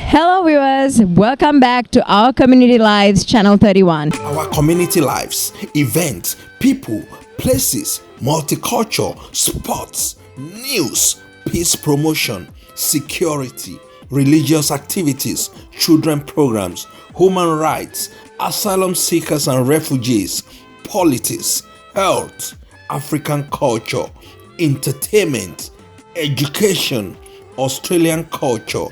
Hello viewers, welcome back to our Community Lives Channel 31. Our community lives, events, people, places, multicultural, sports, news, peace promotion, security, religious activities, children programs, human rights, asylum seekers and refugees, politics, health, African culture, entertainment, education, Australian culture,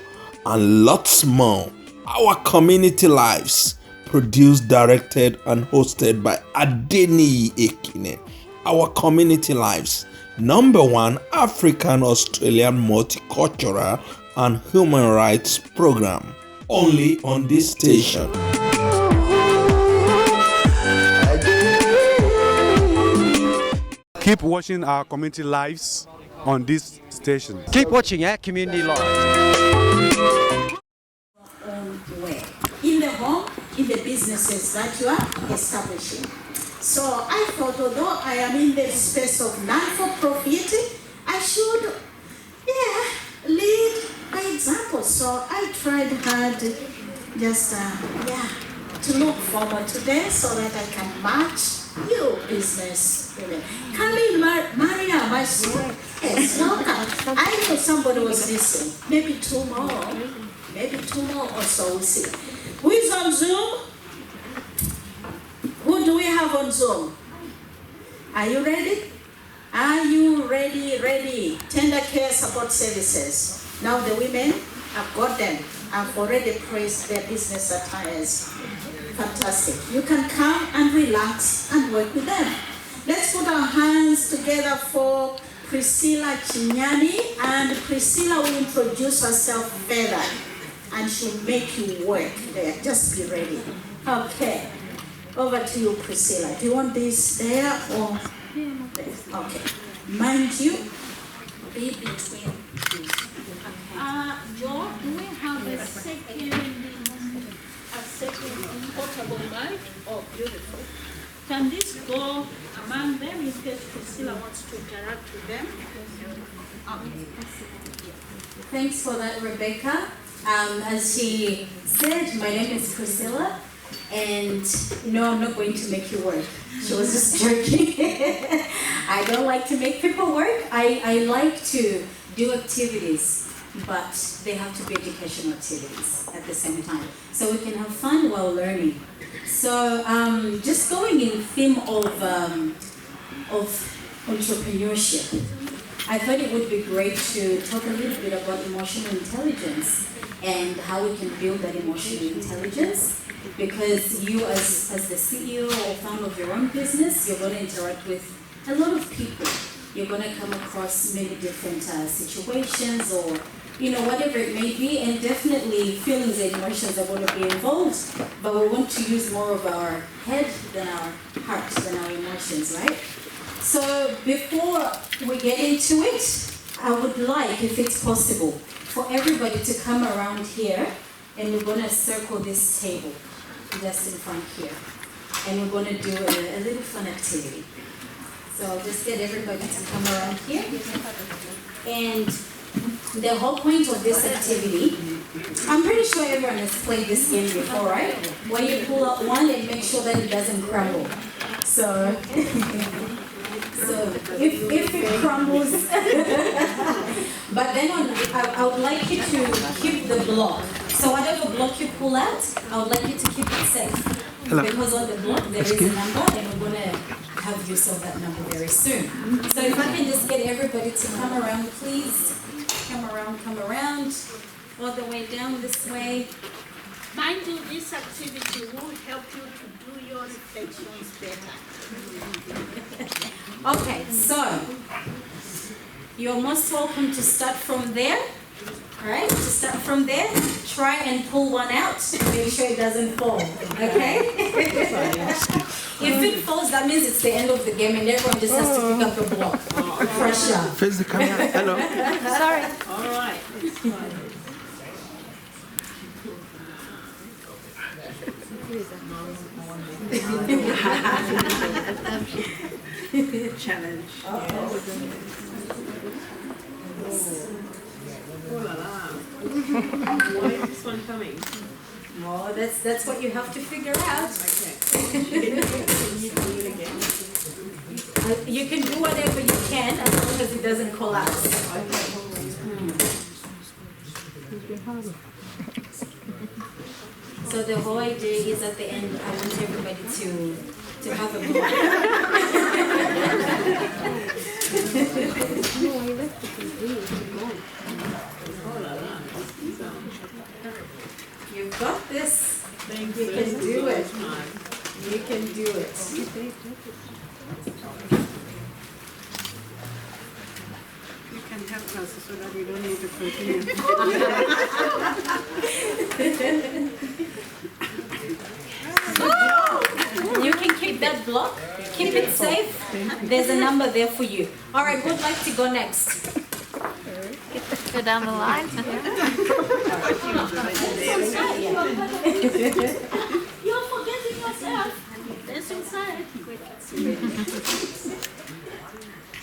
and lots more. Our community lives, produced, directed, and hosted by Adeni Ekine. Our community lives, #1 African Australian multicultural and human rights program, only on this station. Keep watching our community lives on this station. Keep watching Community Live. Way. In the home, in the businesses that you are establishing. So I thought, although I am in the space of non-for-profit, I should, lead by example. So I tried hard just, to look forward to this so that I can match you business women. Carly Maria, my son, yes, welcome. I know somebody was missing. Maybe two more or so, we'll see. Who is on Zoom? Who do we have on Zoom? Are you ready? Are you ready? Tender care support services. Now the women, I've got them. I've already praised their business attires. Fantastic. You can come and relax and work with them. Let's put our hands together for Priscilla Chinyani, and Priscilla will introduce herself further. And she'll make you work there. Just be ready. Okay. Over to you, Priscilla. Do you want this there or there? Okay. Mind you, be between these. Joe, do we have a second portable mic? Oh, beautiful. Can this go among them in case Priscilla wants to interact with them? Okay. Thanks for that, Rebecca. As she said, my name is Priscilla, and no, I'm not going to make you work. She was just joking. I don't like to make people work. I like to do activities, but they have to be educational activities at the same time, so we can have fun while learning. So just going in theme of entrepreneurship, I thought it would be great to talk a little bit about emotional intelligence and how we can build that emotional intelligence, because you as the CEO or founder of your own business, you're going to interact with a lot of people. You're going to come across many different situations or whatever it may be, and definitely feelings and emotions are going to be involved, but we want to use more of our head than our heart, than our emotions, right? So before we get into it, I would like, if it's possible, for everybody to come around here, and we're going to circle this table just in front here, and we're going to do a little fun activity. So I'll just get everybody to come around here, and the whole point of this activity, I'm pretty sure everyone has played this game before, right? Where you pull out one and make sure that it doesn't crumble. So if it crumbles, but then I would like you to keep the block. So whatever block you pull out, I would like you to keep it safe. Hello. Because on the block there is a number, and we're going to have use of that number very soon. So if I can just get everybody to come around, please. Come around, all the way down this way. Mind you, this activity will help you to do your reflections better. Okay, so you're most welcome to start from there. Alright, to start from there, try and pull one out. Make sure it doesn't fall. Okay? If it falls, that means it's the end of the game and everyone just has to pick up the block. Pressure. Face the camera. Hello. Sorry. All right. Challenge. Oh la la. Why is this one coming? Well, that's what you have to figure out. You can do whatever you can as long as it doesn't collapse. So the whole idea is at the end, I want everybody to have a block. You've got this. You can do it. You can do it. You can help us so that we don't need to continue. You can keep that block. Keep it safe. There's a number there for you. All right, who'd like to go next? Go down the line. You're forgetting yourself. That's inside.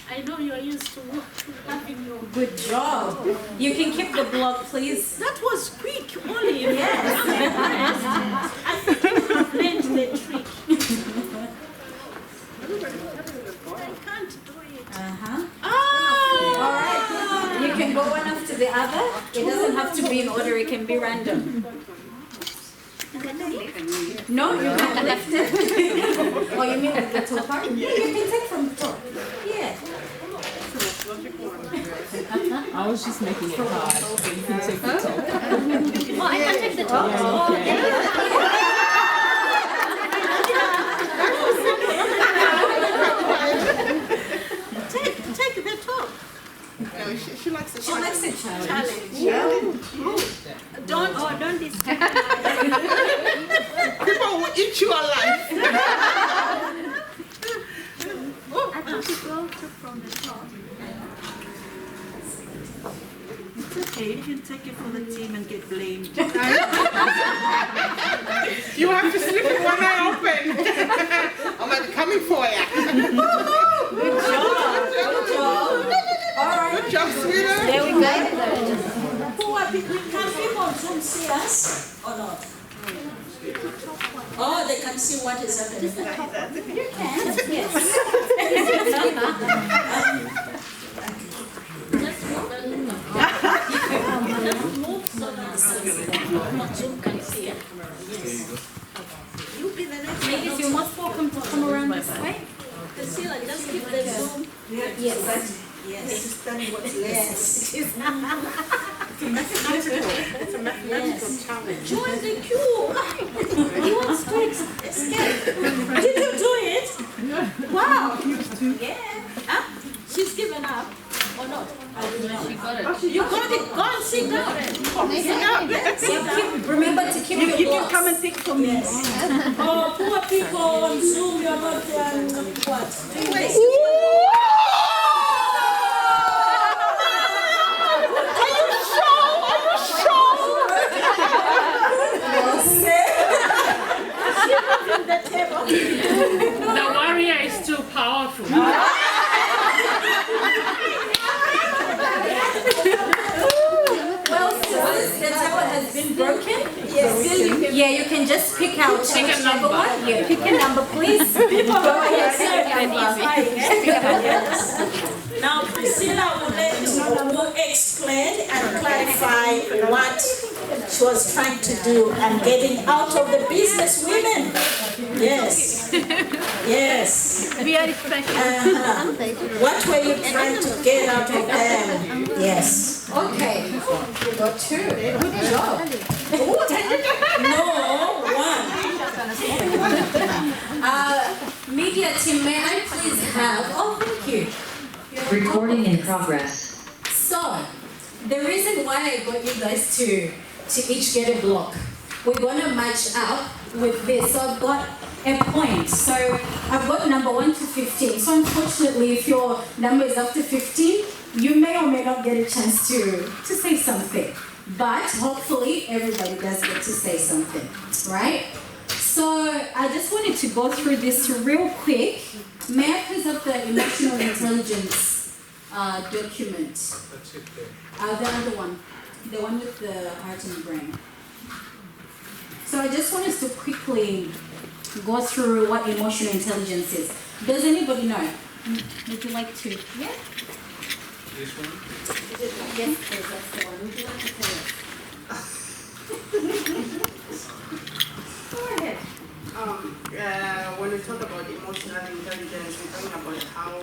I know you're used to having your... Good job. You can keep the block, please. That was quick, Olive. Yes. I think you have learned the trick. I can't do it. All right. You can go one after the other. It doesn't have to be in order. It can be random. No, you can't lift it. Oh, you mean with the top part? Yeah, you can take from the top. Yeah. I was just making it hard. So you can take the top. Oh, I can take the top. Take the top. She likes the She likes it, Challenge. Don't disturb. People will eat you alive. I think it will from the top. It's okay, you can take it for the team and get blamed. You have to sleep with one eye open. I'm like coming for you. Good job. Good job. All right. Good job, sweetheart. There we go. Who are people? Can people on Zoom see us or not? Oh, they can see what is happening. You can. Yes. Just move so that Zoom can see it. Yes. You be the next Ladies, you're most welcome to come around this way. Priscilla, just keep the Zoom. Yes. Yes. Study what's left. Yes. It's a mathematical challenge. Join the queue. He wants to escape. Did you do it? Wow. Yeah. Huh? She's given up or not? She got it. You got it. Go and sit down. Sit down. Sit down. Remember to keep your You can blocks. come and take from me. Oh, poor people on Zoom, you're not what? The warrior is too powerful. Well, since the tower has been broken, you can just pick out Pick a number. one. Yeah, pick a number, please. Go ahead, Now, Priscilla will explain and clarify what she was trying to do and getting out of the business women. Yes. Yes. We are special. What were you trying to get out of them? Yes. Okay, you got two. Good job. No, one. Media team, may I please have? Oh, thank you. Recording in progress. So, the reason why I got you guys to each get a block, we're going to match up with this. So I've got a point. So I've got number 1 to 15. So unfortunately, if your number is after 15, you may or may not get a chance to say something. But hopefully, everybody does get to say something, right? So I just wanted to go through this real quick. May I please have the emotional intelligence document? The other one. The one with the heart and brain. So I just want us to quickly go through what emotional intelligence is. Does anybody know? Would you like to? Yeah? This one? Yes, please, that's the one. Would you like to tell us? Go ahead. When we talk about emotional intelligence, we're talking about how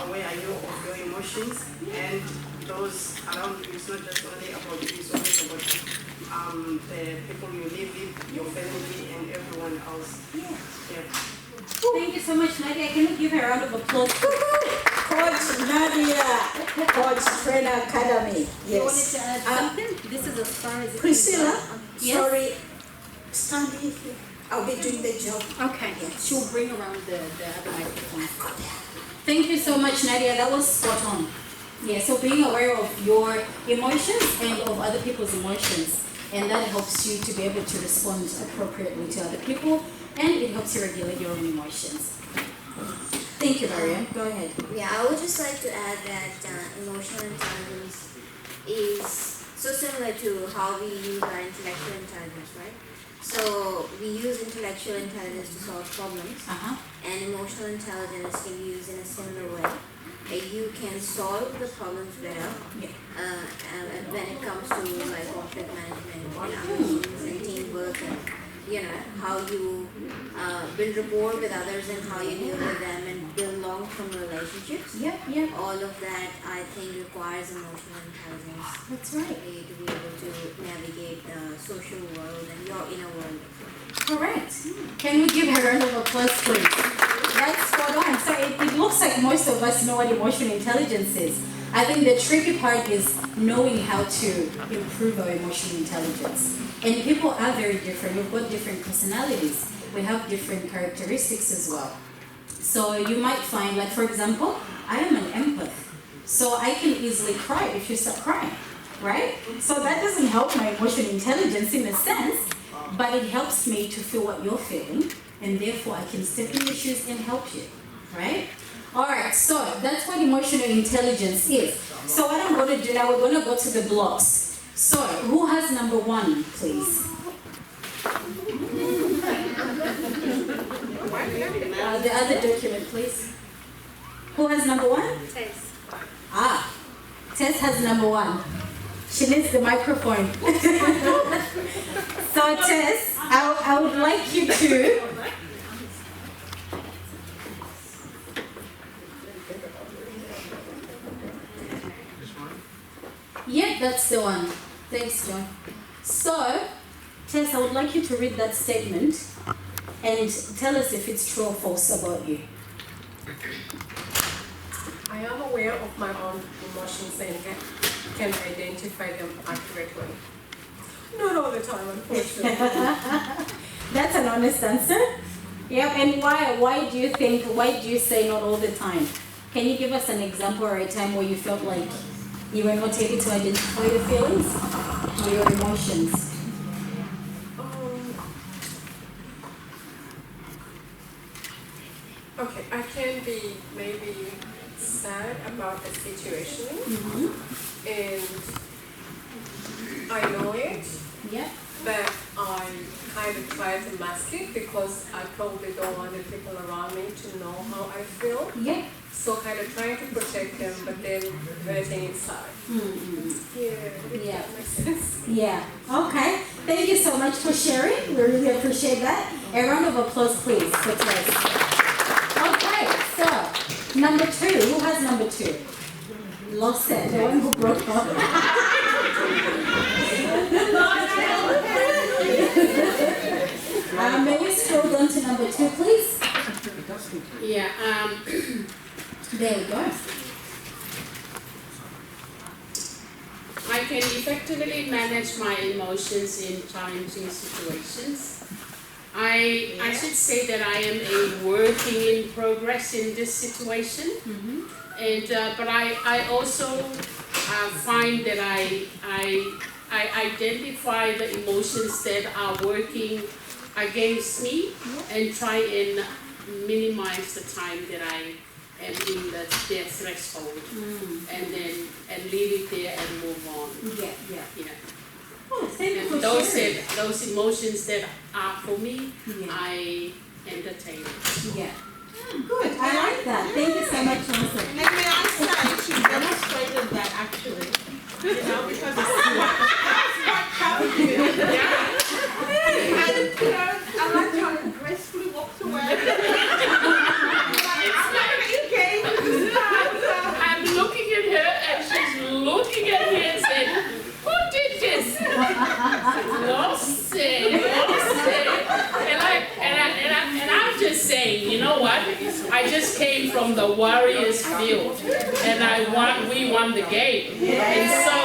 aware are you of your emotions and those around you. It's not just only about you, it's always about the people you live with, your family, and everyone else. Yeah. Thank you so much, Nadia. Can you give her a round of applause? Coach Nadia, Coach Trainer Academy. You wanted Yes. to add something? This is as far as it Priscilla, Yes? sorry, stand here. I'll be doing the job. Okay, Yes. she'll bring around the other microphone. Thank you so much, Nadia. That was spot on. Yeah, so being aware of your emotions and of other people's emotions, and that helps you to be able to respond appropriately to other people, and it helps you regulate your own emotions. Thank you, Mariam. Go ahead. Yeah, I would just like to add that emotional intelligence is so similar to how we use our intellectual intelligence, right? So we use intellectual intelligence to solve problems, and emotional intelligence can be used in a similar way. You can solve the problems better when it comes to like conflict management, and teamwork, and how you build rapport with others and how you deal with them and build long-term relationships. All of that I think requires emotional intelligence. That's right. To be able to navigate the social world and your inner world. Correct. Can we give her a round of applause, please? That's spot on. So it looks like most of us know what emotional intelligence is. I think the tricky part is knowing how to improve our emotional intelligence. And people are very different. We've got different personalities. We have different characteristics as well. So you might find, like for example, I am an empath. So I can easily cry if you start crying, right? So that doesn't help my emotional intelligence in a sense, but it helps me to feel what you're feeling, and therefore I can step in your shoes and help you, right? All right, so that's what emotional intelligence is. So what I'm going to do now, we're going to go to the blocks. So who has number 1, please? The other document, please. Who has number 1? Tess. Tess has number 1. She needs the microphone. So Tess, I would like you to... Yep, that's the one. Thanks, John. So, Tess, I would like you to read that statement and tell us if it's true or false about you. I am aware of my own emotions and can identify them accurately. Not all the time, unfortunately. That's an honest answer. Yeah, and why do you say not all the time? Can you give us an example or a time where you felt like you were not able to identify your feelings or your emotions? Okay, I can be maybe sad about a situation, and I know it, but I kind of try to mask it because I probably don't want the people around me to know how I feel. So kind of trying to protect them, but then letting it slide. Yeah. Makes sense. Yeah. Okay. Thank you so much for sharing. We really appreciate that. A round of applause, please, for Tess. Okay. So, number 2. Who has number 2? Lost it. The one who broke up. May we scroll down to number 2, please? Yeah. There we go. I can effectively manage my emotions in challenging situations. I should say that I am a working in progress in this situation, and but I also find that I identify the emotions that are working against me and try and minimize the time that and in their threshold, and then leave it there and move on. Yeah. Oh, thank you And for those sharing. those emotions that are for me, I entertain it. Yeah. Good. I like that. Thank you so much, Johnson. And may I say, she demonstrated that actually, you know, because it's quite challenging. And, you know, I like how it gracefully walks away. I'm looking at her and she's looking at me and saying, "Who did this?" Lost it. And I'm just saying, you know what? I just came from the Warriors field, and we won the game, and so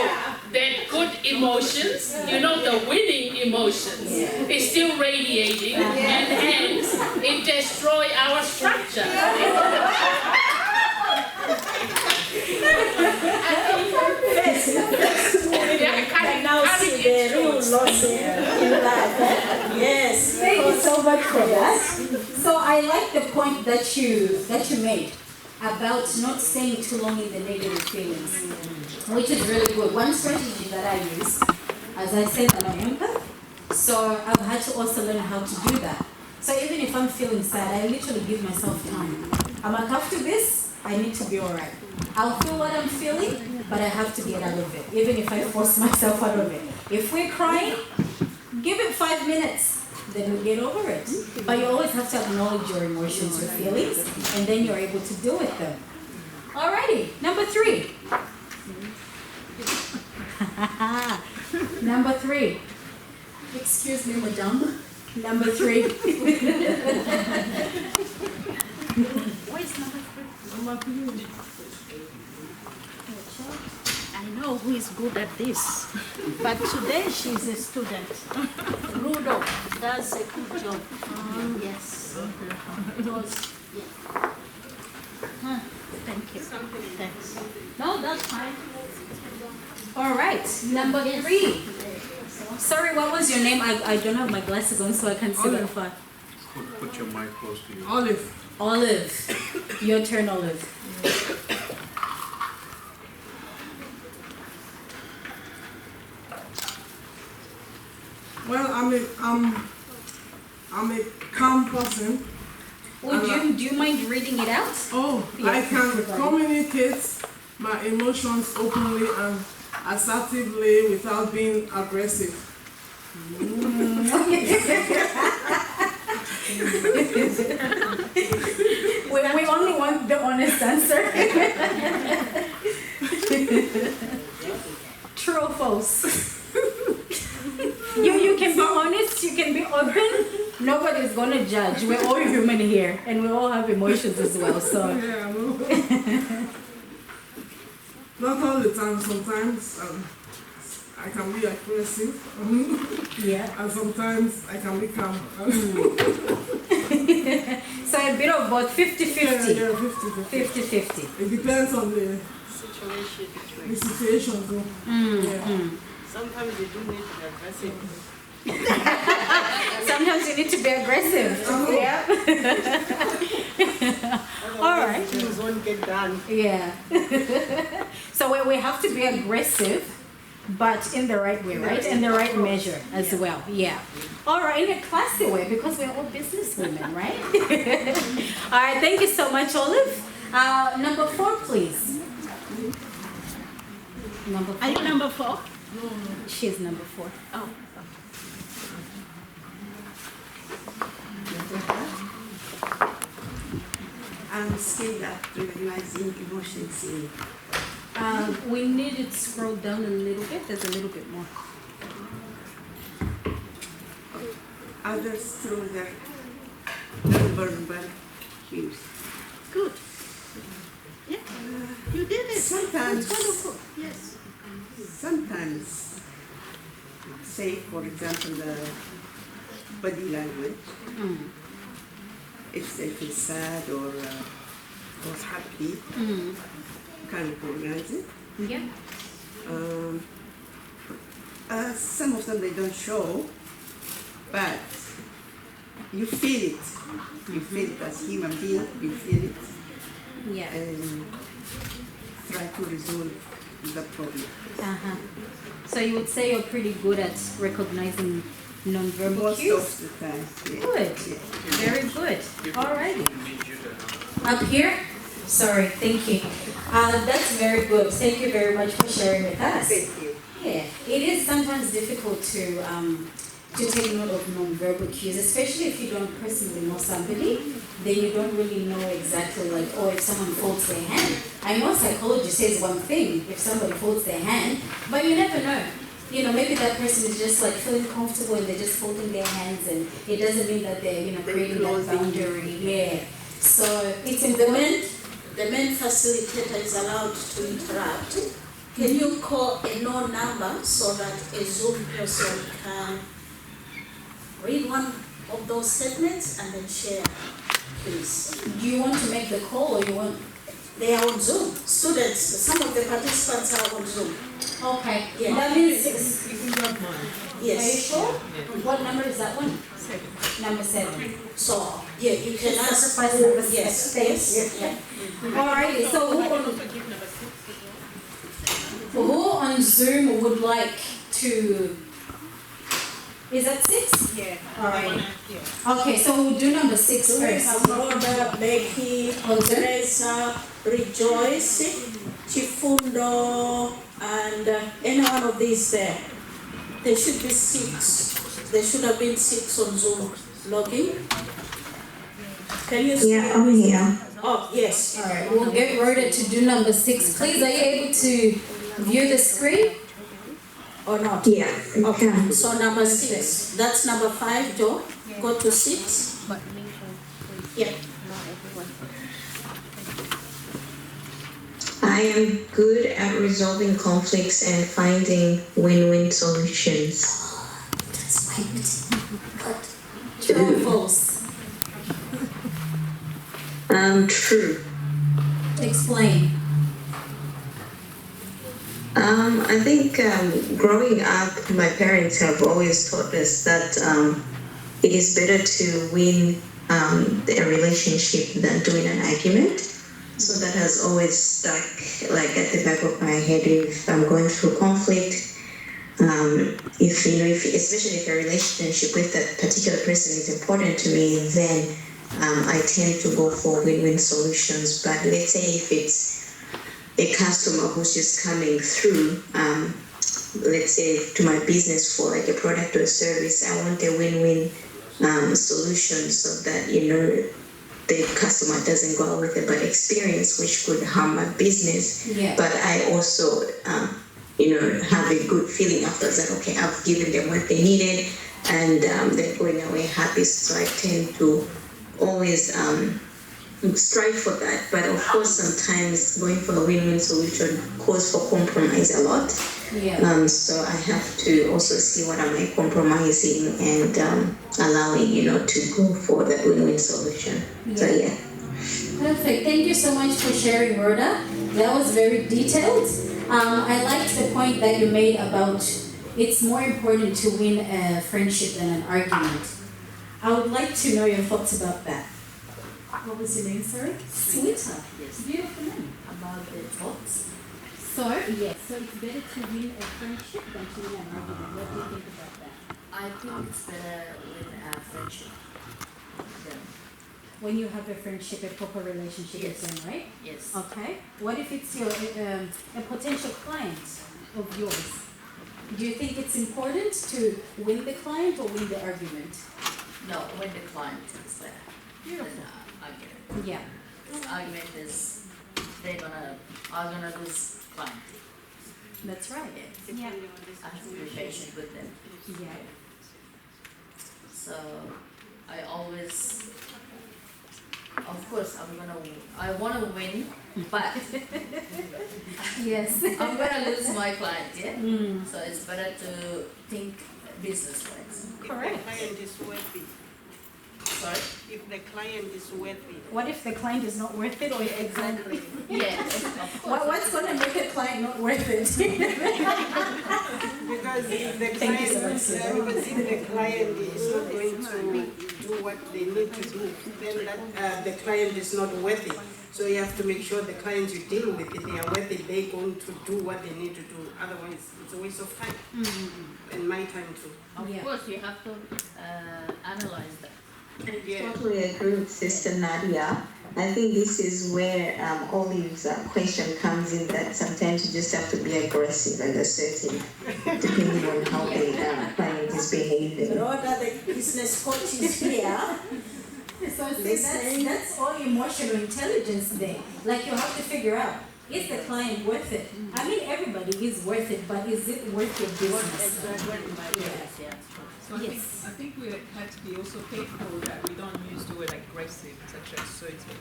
that good emotions, you know, the winning emotions, is still radiating, and hence it destroy our structure. And now see the real loss in life. Yes. Thank you so much for that. So I like the point that you made about not staying too long in the negative feelings, which is really good. One strategy that I use, as I said, I'm an empath, so I've had to also learn how to do that. So even if I'm feeling sad, I literally give myself time. I'm like, after this, I need to be alright. I'll feel what I'm feeling, but I have to get out of it, even if I force myself out of it. If we're crying, give it 5 minutes, then we'll get over it. But you always have to acknowledge your emotions, your feelings, and then you're able to deal with them. Alrighty, number 3. Number 3. Excuse me, madam. Number 3. Where's number 3? I know who is good at this, but today she's a student. Rudolph does a good job. Yes. It was, yeah. Thank you. Thanks. No, that's fine. All right, number 3. Sorry, what was your name? I don't have my glasses on, so I can't see that far. Put your mic close to you. Olive. Your turn, Olive. Well, I'm a calm person. Do you mind reading it out? Oh, Yeah, I can everybody. communicate my emotions openly and assertively without being aggressive. We only want the honest answer. True or false? You can be honest, you can be open. Nobody's gonna judge. We're all human here, and we all have emotions as well. So. Yeah, not all the time. Sometimes I can be aggressive. Yeah. And sometimes I can be calm. So a bit of both, 50-50. Yeah, 50-50. It depends on the situation. So, yeah. Sometimes you do need to be aggressive. Sometimes you need to be aggressive. Yeah. All right. Things won't get done. Yeah. So we have to be aggressive, but in the right way, right? In the right measure as well. Yeah. All right, in a classy way, because we're all business women, right? All right, thank you so much, Olive. Number 4, please. Number 4. Are you number 4? She's number 4. Oh. I'm skilled at recognizing emotions in We need to scroll down a little bit. There's a little bit more. others through their non-verbal cues. Good. Yeah, you did it. Sometimes, That's wonderful. Yes. Sometimes, say for example, the body language. If they feel sad or happy, can recognize it. Yeah. Some of them they don't show, but you feel it. You feel it as human being. You feel it. Yeah. and try to resolve the problem. Uh-huh. So you would say you're pretty good at recognizing non-verbal Most cues? of the time, yeah. Good. Yeah. Very good. Alrighty. Up here? Sorry, thank you. That's very good. Thank you very much for sharing with us. Thank you. Yeah, it is sometimes difficult to take note of non-verbal cues, especially if you don't personally know somebody, then you don't really know exactly like, oh, if someone folds their hand. I know psychology says one thing, if somebody folds their hand, but you never know. You know, maybe that person is just like feeling comfortable and they're just folding their hands, and it doesn't mean that they're, you know, creating that boundary. Yeah. So it's important. The main facilitator is allowed to interrupt. Can you call a no number so that a Zoom person can read one of those statements and then share, please? Do you want to make the call or you want? They are on Zoom. Students, some of the participants are on Zoom. Okay. Yeah. That means 6. You can grab mine. Yes. Are you sure? Yeah. What number is that one? 7. Number 7. So, yeah, you can ask. Sacrifice number 6. Yes, Thanks. yes. Yeah. Alrighty, so who on Zoom would like to, is that 6? Yeah. Alright. Okay, so we'll do number 6 So we first. have Rhoda, Becky, Teresa, Rejoice, Chifundo, and any one of these there. There should be 6. There should have been 6 on Zoom logging. Can you see? Yeah, I'm here. Oh, yes. Alright, we'll get Rhoda to do number 6. Please, are you able to view the screen? Or not? Yeah, Okay, so number 6. That's number 5, Joe. Go to 6. Yeah. I am good at resolving conflicts and finding win-win solutions. That's right. True or false? True. Explain. I think growing up, my parents have always taught us that it is better to win a relationship than to win an argument. So that has always stuck like at the back of my head if I'm going through conflict. If especially if a relationship with that particular person is important to me, then I tend to go for win-win solutions. But let's say if it's a customer who's just coming through, let's say to my business for like a product or a service, I want a win-win solution so that, the customer doesn't go out with a bad experience, which could harm my business. Yeah. But I also, have a good feeling afterwards that, okay, I've given them what they needed and they're going away happy. So I tend to always strive for that. But of course, sometimes going for a win-win solution calls for compromise a lot. Yeah. So I have to also see what am I compromising and allowing, to go for that win-win solution. Yeah. So yeah. Perfect. Thank you so much for sharing, Rhoda. That was very detailed. I liked the point that you made about it's more important to win a friendship than an argument. I would like to know your thoughts about that. What was your name, sorry? Sweeter. Yes. Beautiful name. About the thoughts. So, yes, so it's better to win a friendship than to win an argument. What do you think about that? I think it's better win a friendship. When you have a friendship, a proper relationship with them, right? Yes. Okay. What if it's your a potential client of yours? Do you think it's important to win the client or win the argument? No, when the client is there. Beautiful. Then argument. Yeah. This argument is are gonna lose client. That's right. Yeah. I have to be patient with them. Yeah. So I always, of course, I want to win, but yes, I'm gonna lose my client. Yeah. Mm. So it's better to think business-wise. Correct. If the client is worthy. Sorry. If the client is worthy. What if the client is not worth it, or Yes. Of course. What's going to make a client not worth it? Because if the Thank you so client, much. because if the client is not going to do what they need to do, then the client is not worthy. So you have to make sure the clients you deal with, if they are worthy, they're going to do what they need to do. Otherwise, it's a waste of time. And my time too. Of course, you have to analyze that. Totally agree with Sister Nadia. I think this is where Olive's question comes in, that sometimes you just have to be aggressive and assertive, depending on how the client is behaving. What are the business coaches here? So see, that's all emotional intelligence there. Like you have to figure out, is the client worth it? I mean, everybody is worth it, but is it worth your business? So I think we had to be also careful that we don't use the word aggressive, such as assertive.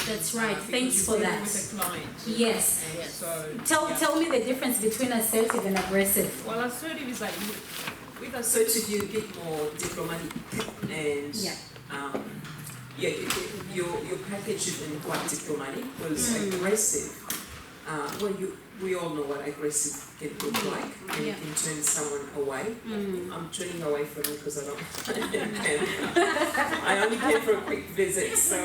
That's right. Because Thanks you for deal that. with the client. Yes. So Tell me the difference between assertive and aggressive. Well, assertive is like with assertive you're a bit more diplomatic and your package is quite diplomatic. Whereas aggressive, we all know what aggressive can look like, and it can turn someone away. I'm turning away from it because I don't. I only came for a quick visit, so.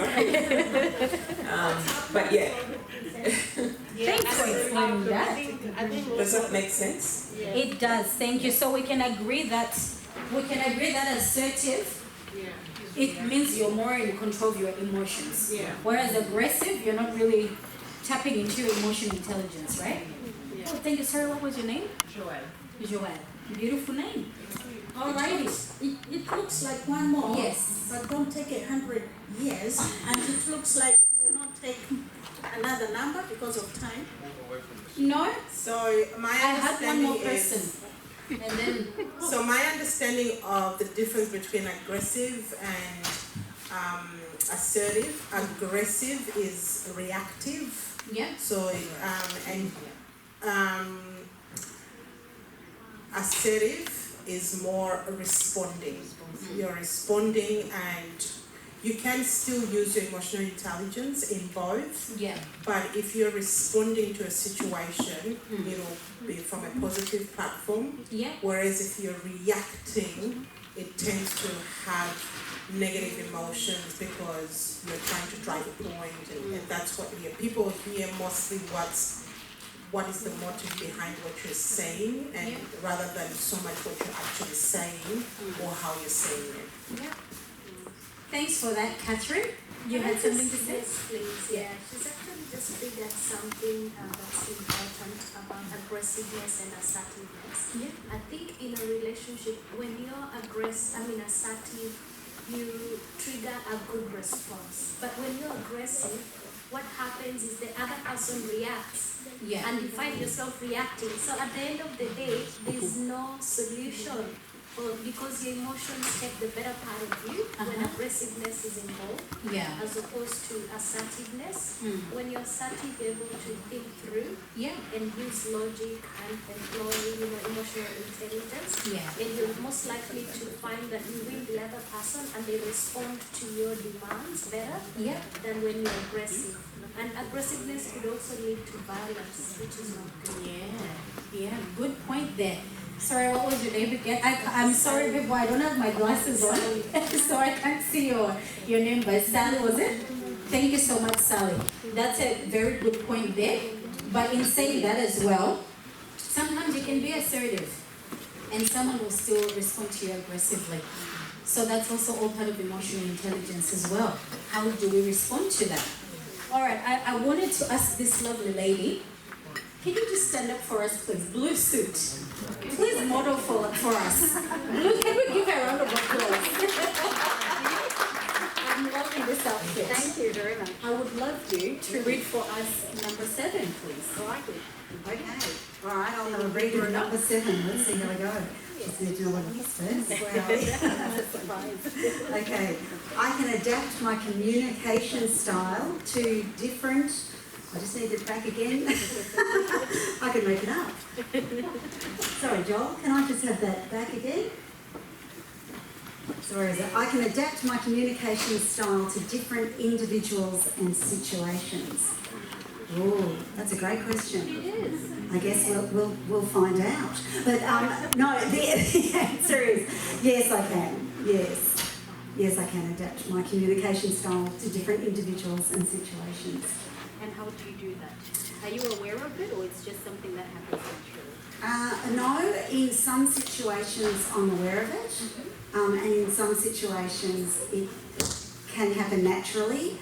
But yeah. Thanks for explaining that. Does that make sense? It does. Thank you. So we can agree that assertive. It means you're more in control of your emotions. Whereas aggressive, you're not really tapping into your emotional intelligence, right? Oh, thank you, sir. What was your name? Joelle. Joelle. Beautiful name. Alrighty. It looks like one more. Yes. But don't take 100 years. And it looks like you will not take another number because of time. No. So my I had one more understanding person. is. And then. So my understanding of the difference between aggressive and assertive. Aggressive is reactive. Yeah. So assertive is more responding. You're responding, and you can still use your emotional intelligence in both. Yeah. But if you're responding to a situation, it'll be from a positive platform. Yeah. Whereas if you're reacting, it tends to have negative emotions because you're trying to drive a point, and that's what people hear mostly what is the motive behind what you're saying, and rather than so much what you're actually saying or how you're saying it. Yeah. Thanks for that, Catherine. You had something to say? Yes, please. Yeah, she's actually just figured something that's important about aggressiveness and assertiveness. I think in a relationship, when you're assertive, you trigger a good response. But when you're aggressive, what happens is the other person reacts. And you find yourself reacting. So at the end of the day, there's no solution. Because your emotions take the better part of you when aggressiveness is involved, as opposed to assertiveness. When you're assertive, you're able to think through and use logic and employ emotional intelligence. And you're most likely to find that you win the other person and they respond to your demands better than when you're aggressive. And aggressiveness could also lead to violence, which is not good. Yeah, good point there. Sorry, what was your name again? I'm sorry, people, I don't have my glasses on, so I can't see your name, but Sally, was it? Thank you so much, Sally. That's a very good point there. But in saying that as well, sometimes you can be assertive, and someone will still respond to you aggressively. So that's also all part of emotional intelligence as well. How do we respond to that? All right, I wanted to ask this lovely lady, can you just stand up for us, please? Blue suit. Please model for us. Blue, can we give her a round of applause? I'm loving this outfit. Thank you very much. I would love you to read for us number 7, please. Okay. All right, I'll have a read for number 7. Let's see how we go. Just need to know what it is first. Okay. I can adapt my communication style to different... I just need it back again. I can make it up. Sorry, Joel, can I just have that back again? Sorry, I can adapt my communication style to different individuals and situations. Oh, that's a great question. It is. I guess we'll find out. But no, the answer is yes, I can. Yes, I can adapt my communication style to different individuals and situations. And how do you do that? Are you aware of it, or it's just something that happens naturally? No, in some situations I'm aware of it, and in some situations it can happen naturally,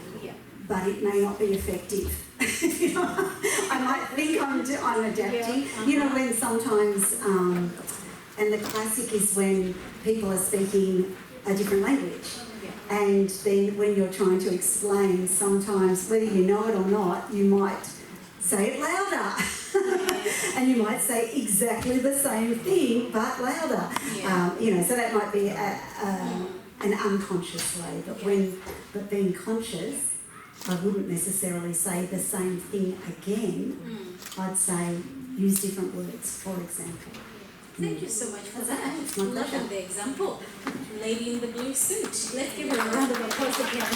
but it may not be effective. I might think I'm adapting. You know, when sometimes, and the classic is when people are speaking a different language. And then when you're trying to explain, sometimes, whether you know it or not, you might say it louder. And you might say exactly the same thing, but louder. So that might be an unconscious way. But being conscious, I wouldn't necessarily say the same thing again. I'd say use different words, for example. Thank you so much for that. Loving the example. Lady in the blue suit. Let's give her a round of applause again.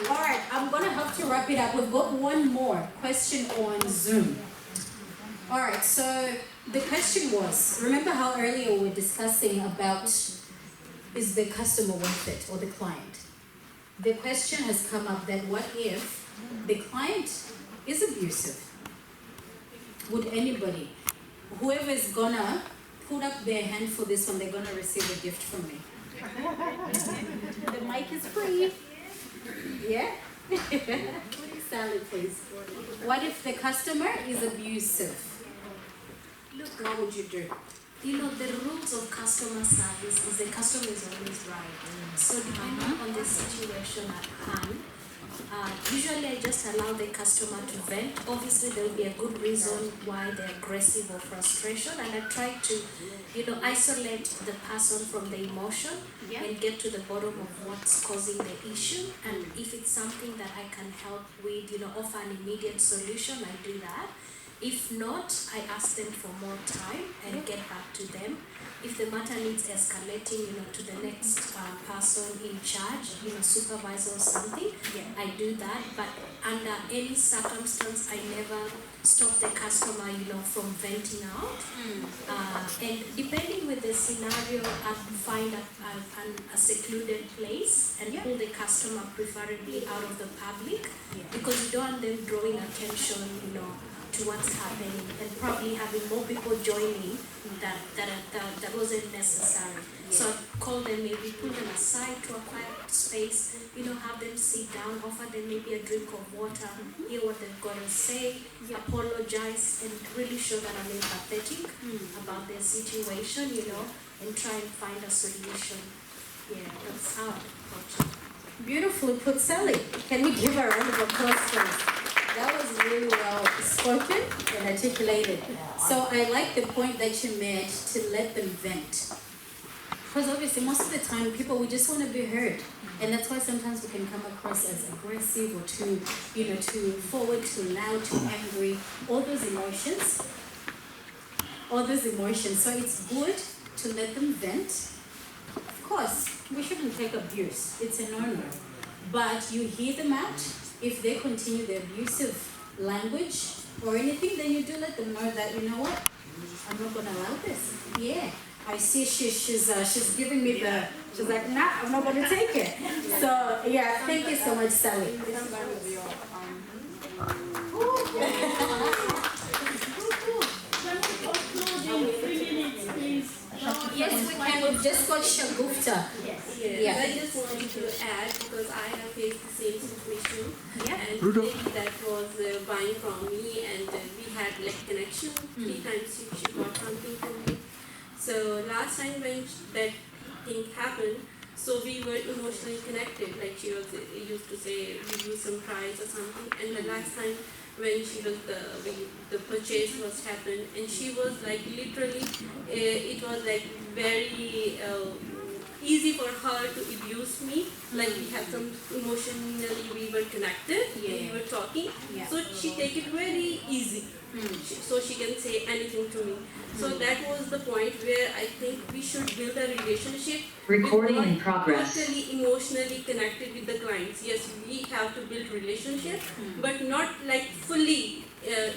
All right, I'm going to have to wrap it up. We've got one more question on Zoom. All right, so the question was, remember how earlier we were discussing about is the customer worth it or the client? The question has come up that what if the client is abusive? Would anybody, whoever is gonna put up their hand for this one, they're gonna receive a gift from me. The mic is free. Yeah? Sally, please. What if the customer is abusive? Look, what would you do? You know, the rules of customer service is the customer is always right. So depending on the situation at hand, usually I just allow the customer to vent. Obviously, there will be a good reason why they're aggressive or frustration, and I try to, isolate the person from the emotion and get to the bottom of what's causing the issue. And if it's something that I can help with, offer an immediate solution, I do that. If not, I ask them for more time and get back to them. If the matter needs escalating, to the next person in charge, supervisor or something, I do that. But under any circumstance, I never stop the customer, from venting out. And depending with the scenario, I'd find a secluded place and pull the customer preferably out of the public, because you don't want them drawing attention, to what's happening and probably having more people joining that wasn't necessary. So I'd call them, maybe pull them aside to a quiet space, have them sit down, offer them maybe a drink of water, hear what they've got to say, apologize, and really show that I'm empathetic about their situation, and try and find a solution. Yeah, that's how I approach it. Beautifully put, Sally. Can we give her a round of applause, please? That was really well spoken and articulated. So I like the point that you made to let them vent. Because obviously most of the time we just want to be heard. And that's why sometimes we can come across as aggressive or too forward, too loud, too angry. All those emotions. So it's good to let them vent. Of course, we shouldn't take abuse. It's a no-no. But you hear them out. If they continue the abusive language or anything, then you do let them know that, you know what, I'm not going to allow this. Yeah, I see she's giving me she's like, nah, I'm not going to take it. So, yeah, thank you so much, Sally. Yes, we can. We've just got Shagufta. Yes. I just wanted to add, because I have faced the same situation, and the lady that was buying from me, and we had connection 3 times she got something from me. So last time when that thing happened, so we were emotionally connected, like she was used to say, we use some price or something, and the last time when she was the purchase was happened, and she was like literally, it was like very easy for her to abuse me. Like we had some emotionally, we were connected, we were talking, so she take it very easy. So she can say anything to me. So that was the point where I think we should build a relationship. Recording in progress. Totally emotionally connected with the clients. Yes, we have to build relationship, but not like fully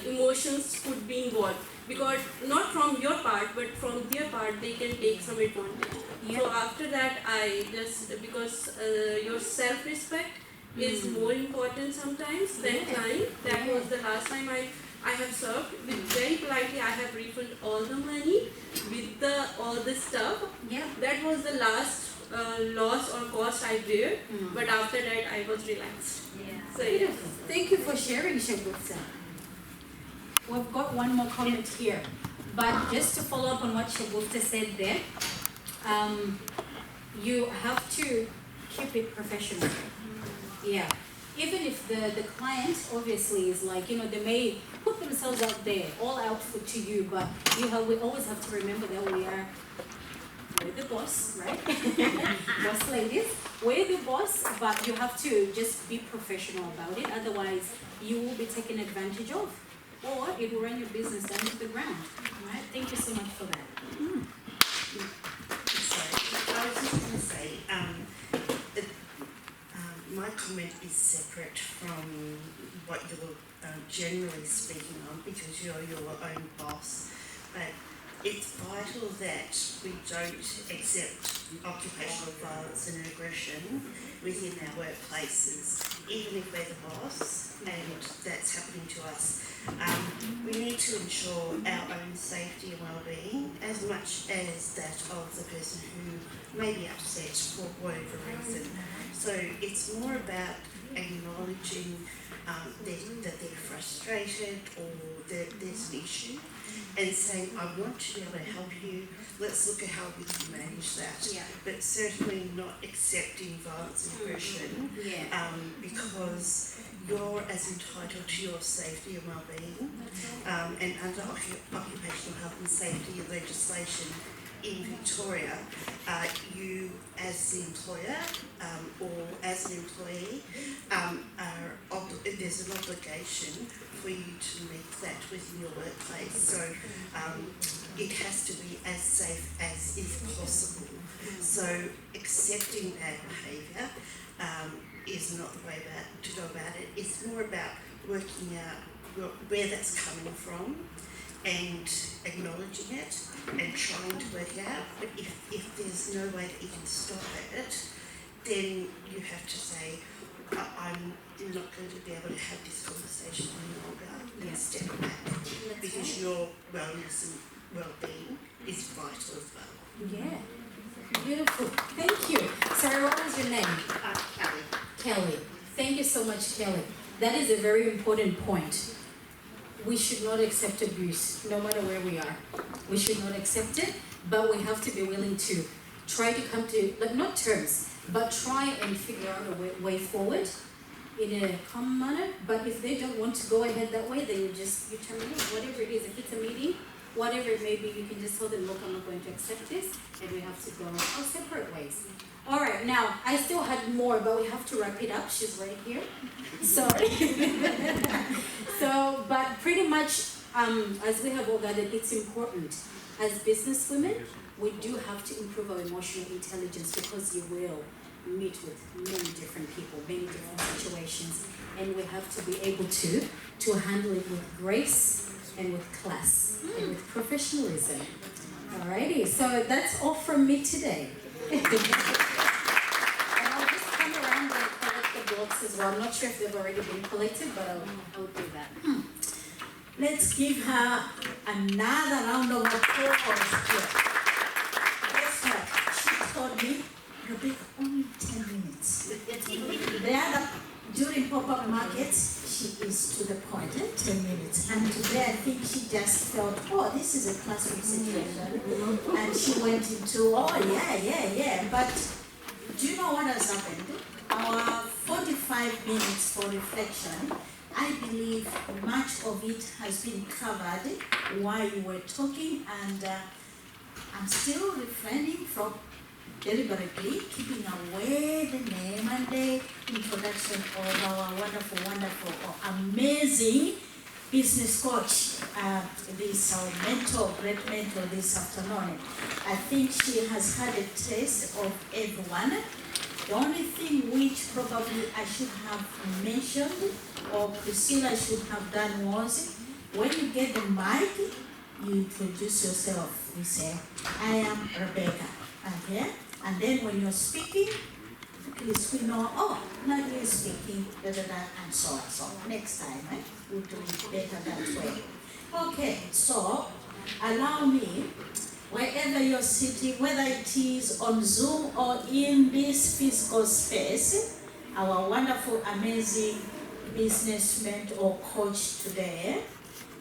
emotions could be involved, because not from your part but from their part they can take some advantage. So after that I just, because your self-respect is more important sometimes than client. That was the last time I have served with very politely. I have refunded all the money with all the stuff. That was the last loss or cost I bear, but after that I was relaxed. So yeah. Thank you for sharing, Shagufta. We've got one more comment here, but just to follow up on what Shagufta said there, you have to keep it professional. Yeah. Even if the client obviously is like, you know, they may put themselves out there, all out to you, but we always have to remember that we're the boss, right? Boss ladies, we're the boss, but you have to just be professional about it. Otherwise, you will be taken advantage of, or it will run your business down to the ground. All right? Thank you so much for that. Sorry, I was just going to say, my comment is separate from what you're generally speaking on, because you're your own boss. But it's vital that we don't accept occupational violence and aggression within our workplaces, even if we're the boss and that's happening to us. We need to ensure our own safety and well-being as much as that of the person who may be upset for whatever reason. So it's more about acknowledging that they're frustrated or that there's an issue, and saying, I want to be able to help you, let's look at how we can manage that. But certainly not accepting violence and aggression, because you're as entitled to your safety and well-being, and under occupational health and safety legislation in Victoria, you as the employer or as an employee, there's an obligation for you to meet that within your workplace. So it has to be as safe as is possible. So accepting bad behaviour is not the way to go about it. It's more about working out where that's coming from and acknowledging it and trying to work it out. But if there's no way that you can stop it, then you have to say, I'm not going to be able to have this conversation any longer, and step back, because your wellness and well-being is vital as well. Yeah, beautiful. Thank you. Sorry, what was your name? Kelly. Kelly. Thank you so much, Kelly. That is a very important point. We should not accept abuse, no matter where we are. We should not accept it, but we have to be willing to try to come to, like, not terms, but try and figure out a way forward in a calm manner. But if they don't want to go ahead that way, then you terminate, whatever it is. If it's a meeting, whatever it may be, you can just tell them, look, I'm not going to accept this, and we have to go our separate ways. All right, now, I still had more, but we have to wrap it up. She's right here. Sorry. So, but pretty much, as we have all gathered, it's important. As business women, we do have to improve our emotional intelligence, because you will meet with many different people, many different situations, and we have to be able to handle it with grace and with class and with professionalism. Alrighty, so that's all from me today. And I'll just come around and collect the blocks as well. I'm not sure if they've already been collected, but I'll do that. Let's give her another round of applause here. Guess what? She told me, Rebecca, only 10 minutes. The other, during pop-up markets, she is to the point, 10 minutes. And today I think she just felt, oh, this is a classroom situation. And she went into, oh, yeah. But do you know what has happened? Our 45 minutes for reflection, I believe much of it has been covered while you were talking, and I'm still refraining from deliberately keeping away the name and the introduction of our wonderful, amazing business coach, this great mentor this afternoon. I think she has had a taste of everyone, The only thing which probably I should have mentioned, or Priscilla should have done, was when you get the mic, you introduce yourself. You say, I am Rebecca, okay? And then when you're speaking, please we know, oh, now you're speaking, and so on. So next time, we'll do it better that way. Okay, so allow me, wherever you're sitting, whether it is on Zoom or in this physical space, our wonderful, amazing businessman or coach today,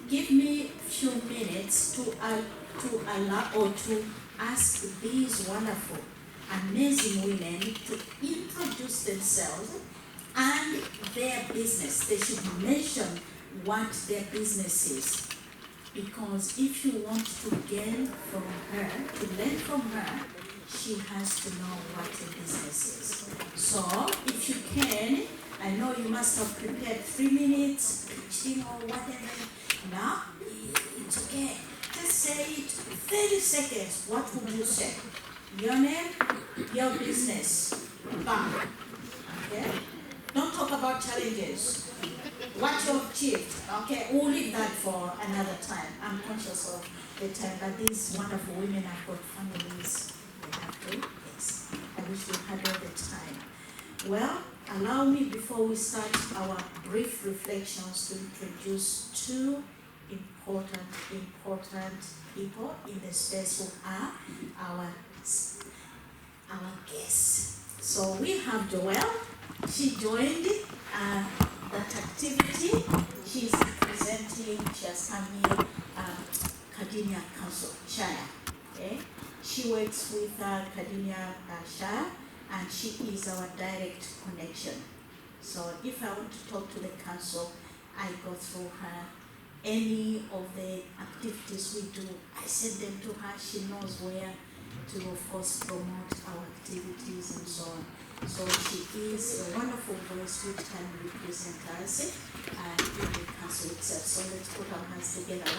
give me a few minutes to allow or to ask these wonderful, amazing women to introduce themselves and their business. They should mention what their business is. Because if you want to gain from her, to learn from her, she has to know what a business is. So, if you can, I know you must have prepared 3 minutes, pitching or whatever. Now, it's okay. Just say it 30 seconds. What would you say? Your name, your business. Bam. Okay? Don't talk about challenges. What you have achieved. Okay, we'll leave that for another time. I'm conscious of the time, but these wonderful women have got families. They have to. Yes. I wish we had all the time. Well, allow me before we start our brief reflections to introduce two important people in the space who are our guests. So we have Joelle. She joined that activity. She's representing, she has come here, Cardinia Council, Shire. Okay? She works with Cardinia Shire, and she is our direct connection. So if I want to talk to the council, I go through her. Any of the activities we do, I send them to her. She knows where to, of course, promote our activities and so on. So she is a wonderful voice which can represent us in the council itself. So let's put our hands together.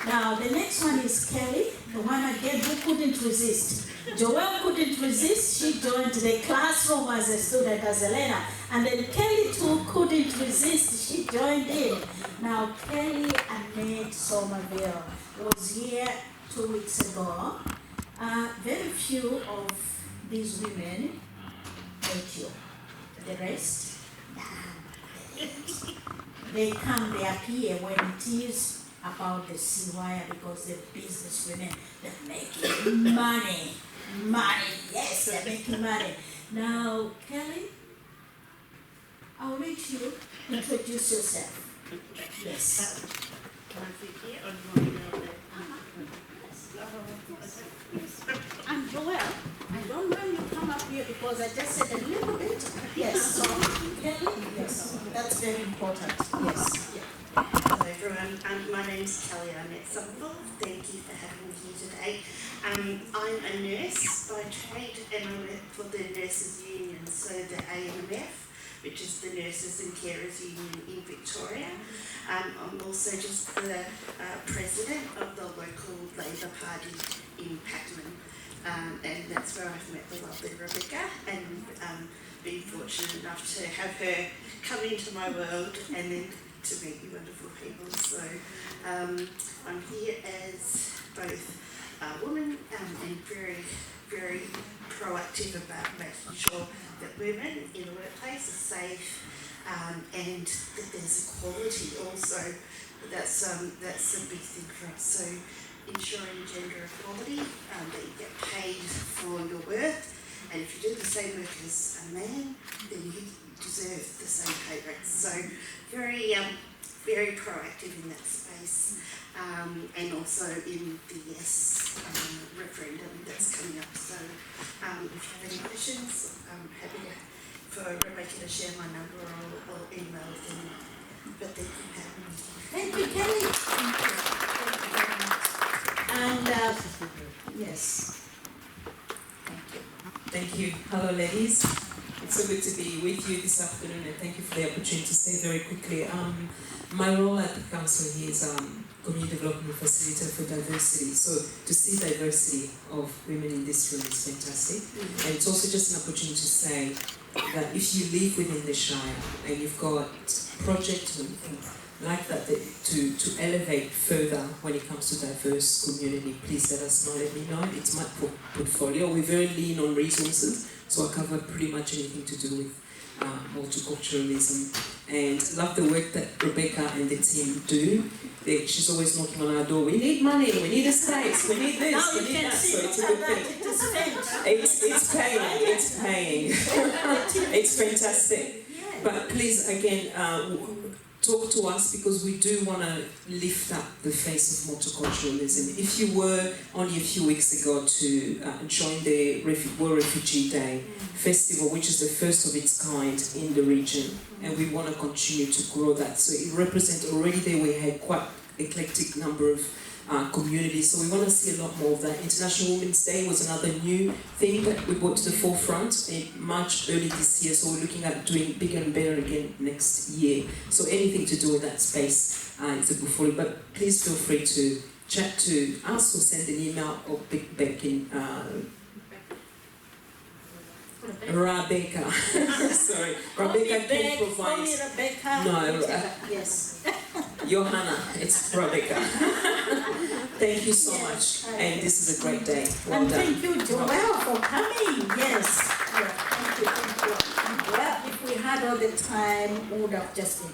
Now the next one is Kelly, the one again who couldn't resist. Joelle couldn't resist. She joined the classroom as a student, as Elena. And then Kelly too couldn't resist. She joined in. Now Kelly Annette Somerville was here 2 weeks ago. Very few of these women hate you. The rest, they come, they appear when it is about the CWIRE because they're business women. They're making money. Yes, they're making money. Now, Kelly, I'll let you introduce yourself. Yes. I'm Joelle. I don't want you to come up here because I just said a little bit. Yes, so Kelly, yes, that's very important. Yes. Hello everyone, my name's Kelly Annette Somerville. Thank you for having me here today. I'm a nurse by trade and I work for the Nurses Union, so the AMF, which is the Nurses and Carers Union in Victoria. I'm also just the president of the local Labor Party in Pakenham, and that's where I've met the lovely Rebecca and been fortunate enough to have her come into my world and then to meet you wonderful people. So I'm here as both a woman and very, very proactive about making sure that women in the workplace are safe and that there's equality also. That's a big thing for us. So ensuring gender equality, that you get paid for your worth, and if you do the same work as a man, then you deserve the same pay rates. So very, very proactive in that space, and also in the yes referendum that's coming up. So if you have any questions, I'm happy for Rebecca to share my number or email them. But thank you for having me. Thank you, Kelly. And yes. Thank you. Hello, ladies. It's so good to be with you this afternoon, and thank you for the opportunity to say very quickly. My role at the council here is community development facilitator for diversity. So to see diversity of women in this room is fantastic. And it's also just an opportunity to say that if you live within the Shire and you've got projects and things like that, to elevate further when it comes to diverse community, please let us know, let me know. It's my portfolio. We're very lean on resources, so I cover pretty much anything to do with multiculturalism. And love the work that Rebecca and the team do. She's always knocking on our door. We need money, we need a space, we need this, Now we you need can that. see So it's a good that thing. it is spent. It's paying. It's fantastic. But please, again, talk to us, because we do want to lift up the face of multiculturalism. If you were only a few weeks ago to join the World Refugee Day Festival, which is the first of its kind in the region, and we want to continue to grow that. So it represents, already there we had quite eclectic number of communities, so we want to see a lot more of that. International Women's Day was another new thing that we brought to the forefront in March early this year, so we're looking at doing bigger and better again next year. So anything to do with that space is a portfolio, but please feel free to chat to us or send an email or pick back in Rebecca. Sorry, Rebecca can provide. Rebecca. No, yes. Johanna, it's Rebecca. Thank you so much, and this is a great day. Well And done. thank you, Joelle, for coming. Yes. Yeah, thank you. Well, if we had all the time, we would have just been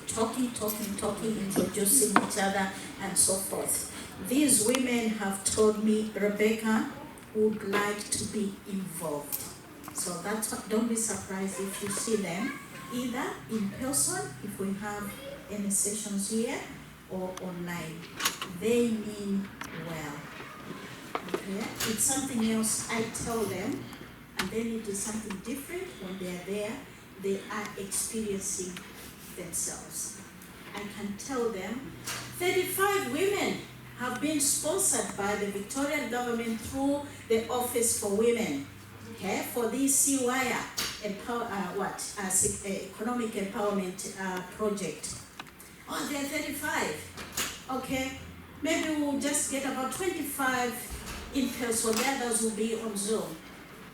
talking, introducing each other, and so forth. These women have told me Rebecca would like to be involved. So that's what, don't be surprised if you see them either in person, if we have any sessions here, or online. They mean well. Okay? It's something else I tell them, and then it is something different when they are there. They are experiencing themselves. I can tell them 35 women have been sponsored by the Victorian government through the Office for Women. Okay, for this CWIRE economic empowerment project. Oh, there are 35. Okay, maybe we'll just get about 25 in person. The others will be on Zoom.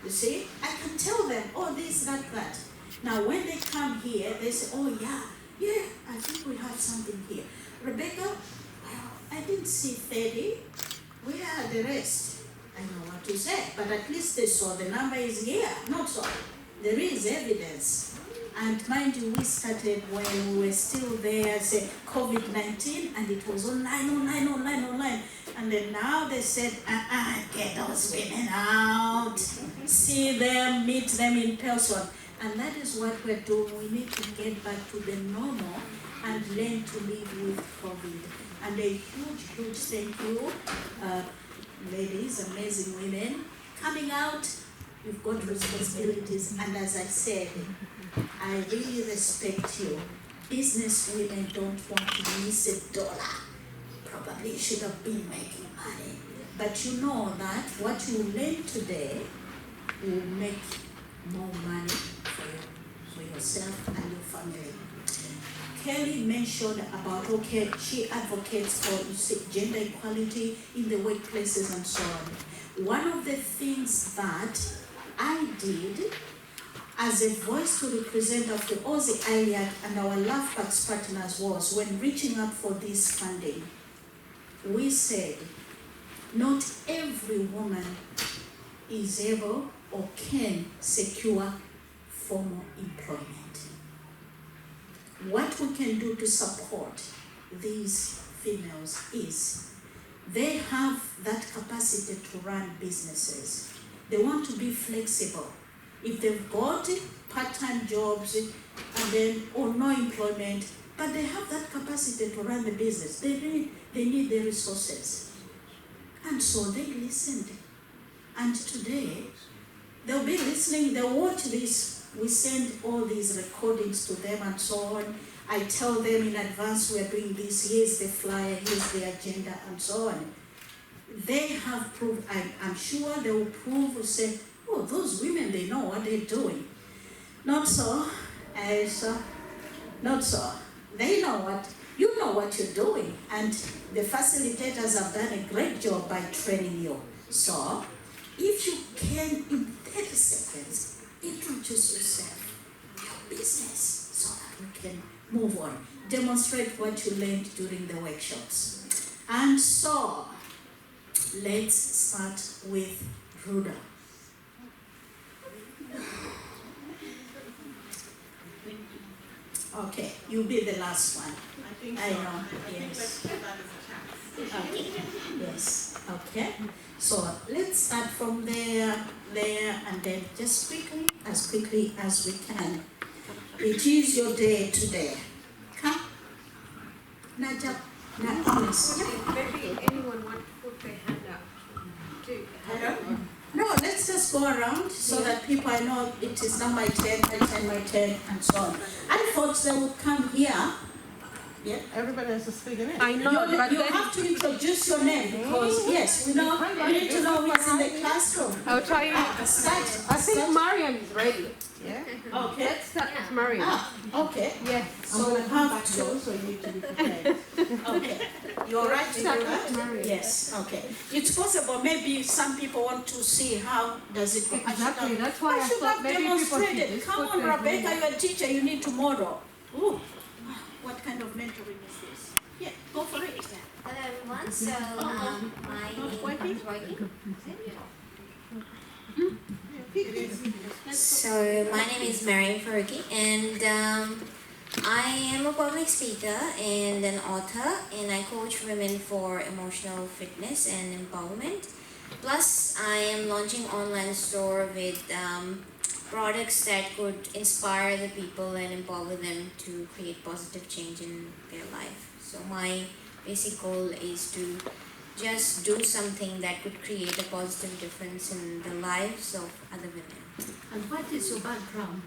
You see, I can tell them, oh, this, that. Now, when they come here, they say, oh yeah, I think we have something here. Rebecca, well, I didn't see 30. Where are the rest? I know what to say, but at least they saw the number is here. Not so. There is evidence. And mind you, we started when we were still there, say COVID-19, and it was online. And then now they said, get those women out, see them, meet them in person. And that is what we're doing. We need to get back to the normal and learn to live with COVID. And a huge thank you. Ladies, amazing women, coming out, you've got responsibilities, and as I said, I really respect you. Business women don't want to miss $1. Probably should have been making money. But you know that what you learn today will make more money for yourself and your family. Kelly mentioned about, okay, she advocates for gender equality in the workplaces and so on. One of the things that I did as a voice to represent of the AfriAus Ileac and our LAFPAX partners was, when reaching out for this funding, we said, not every woman is able or can secure formal employment. What we can do to support these females is they have that capacity to run businesses. They want to be flexible. If they've got part-time jobs and then or no employment, but they have that capacity to run the business, they need the resources. And so they listened. And today, they'll be listening, they'll watch this. We send all these recordings to them and so on. I tell them in advance, we're doing this, here's the flyer, here's the agenda, and so on. They have proved, I'm sure they will prove, say, oh, those women, they know what they're doing. Not so, not so. They know what You know what you're doing, and the facilitators have done a great job by training you. So, if you can, in 30 seconds, introduce yourself, your business, so that we can move on. Demonstrate what you learned during the workshops. And so, let's start with Ruda. Okay, you'll be the last one. I think so. I know, I think yes. let's give that as a chance. Okay, yes, okay. So let's start from there, and then just quickly as we can. It is your day today. Come. Najab. Maybe anyone want to put their hand up too. No, let's just go around so that people know it is not my turn, my turn, and so on. I thought they would come here. Yeah. Everybody has to speak in it. I know, but you then have to introduce your name because yes, we need to know who's in the classroom. I'll try. I think Mariam is ready. Yeah. Okay. Let's start with Mariam. Okay. Yes. So we have to. So you need to be prepared. Okay. You're right to do Start with that? Mariam. Yes. Okay. It's possible. Maybe some people want to see how does it go. Exactly. That's why I should thought have maybe people should demonstrated. just Come put on, their Rebecca, hand you're a teacher. You need tomorrow. Ooh. What kind of mentoring is this? Yeah. Go for it. Hello everyone, so my name is working. So my name is Mariam Faruqi, and I am a public speaker and an author, and I coach women for emotional fitness and empowerment. Plus, I am launching online store with products that could inspire the people and empower them to create positive change in their life. So my basic goal is to just do something that could create a positive difference in the lives of other women. And what is your background?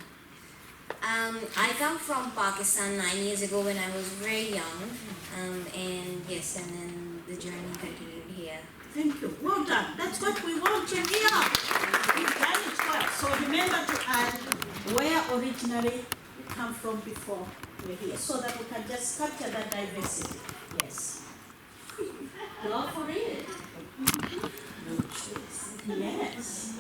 I come from Pakistan 9 years ago when I was very young, and yes, and then the journey continued here. Thank you. Well done. That's what we want to hear. You've done it well. So remember to add where originally you come from before we're here, so that we can just capture that diversity. Yes. Go for it. Yes.